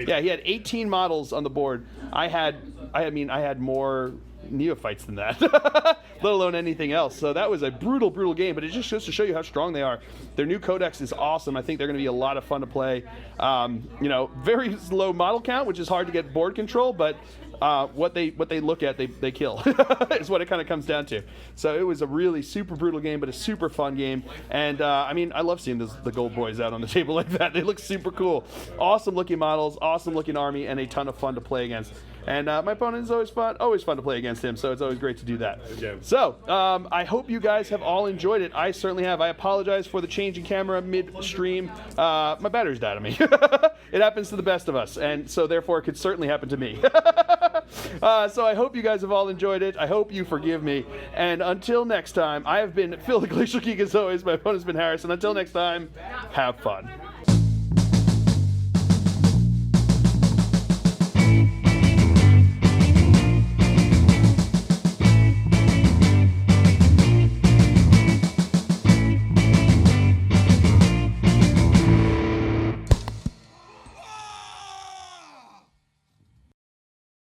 yeah, he had 18 models on the board. I had more neophytes than that, let alone anything else. So that was a brutal game, but it just goes to show you how strong they are. Their new codex is awesome. I think they're going to be a lot of fun to play. You know, very low model count, which is hard to get board control, but what they look at, they kill is what it kind of comes down to. So it was a really super brutal game, but a super fun game. And I mean, I love seeing the gold boys out on the table like that. They look super cool. Awesome looking models, awesome looking army, and a ton of fun to play against. And my opponent is always fun to play against him, so it's always great to do that. So I hope you guys have all enjoyed it. I certainly have. I apologize for the change in camera mid-stream. My battery's died on me. It happens to the best of us, and so therefore it could certainly happen to me. So I hope you guys have all enjoyed it. I hope you forgive me. And until next time, I have been Phil the Glacial Geek as always. My opponent's been Harris. And until next time, have fun.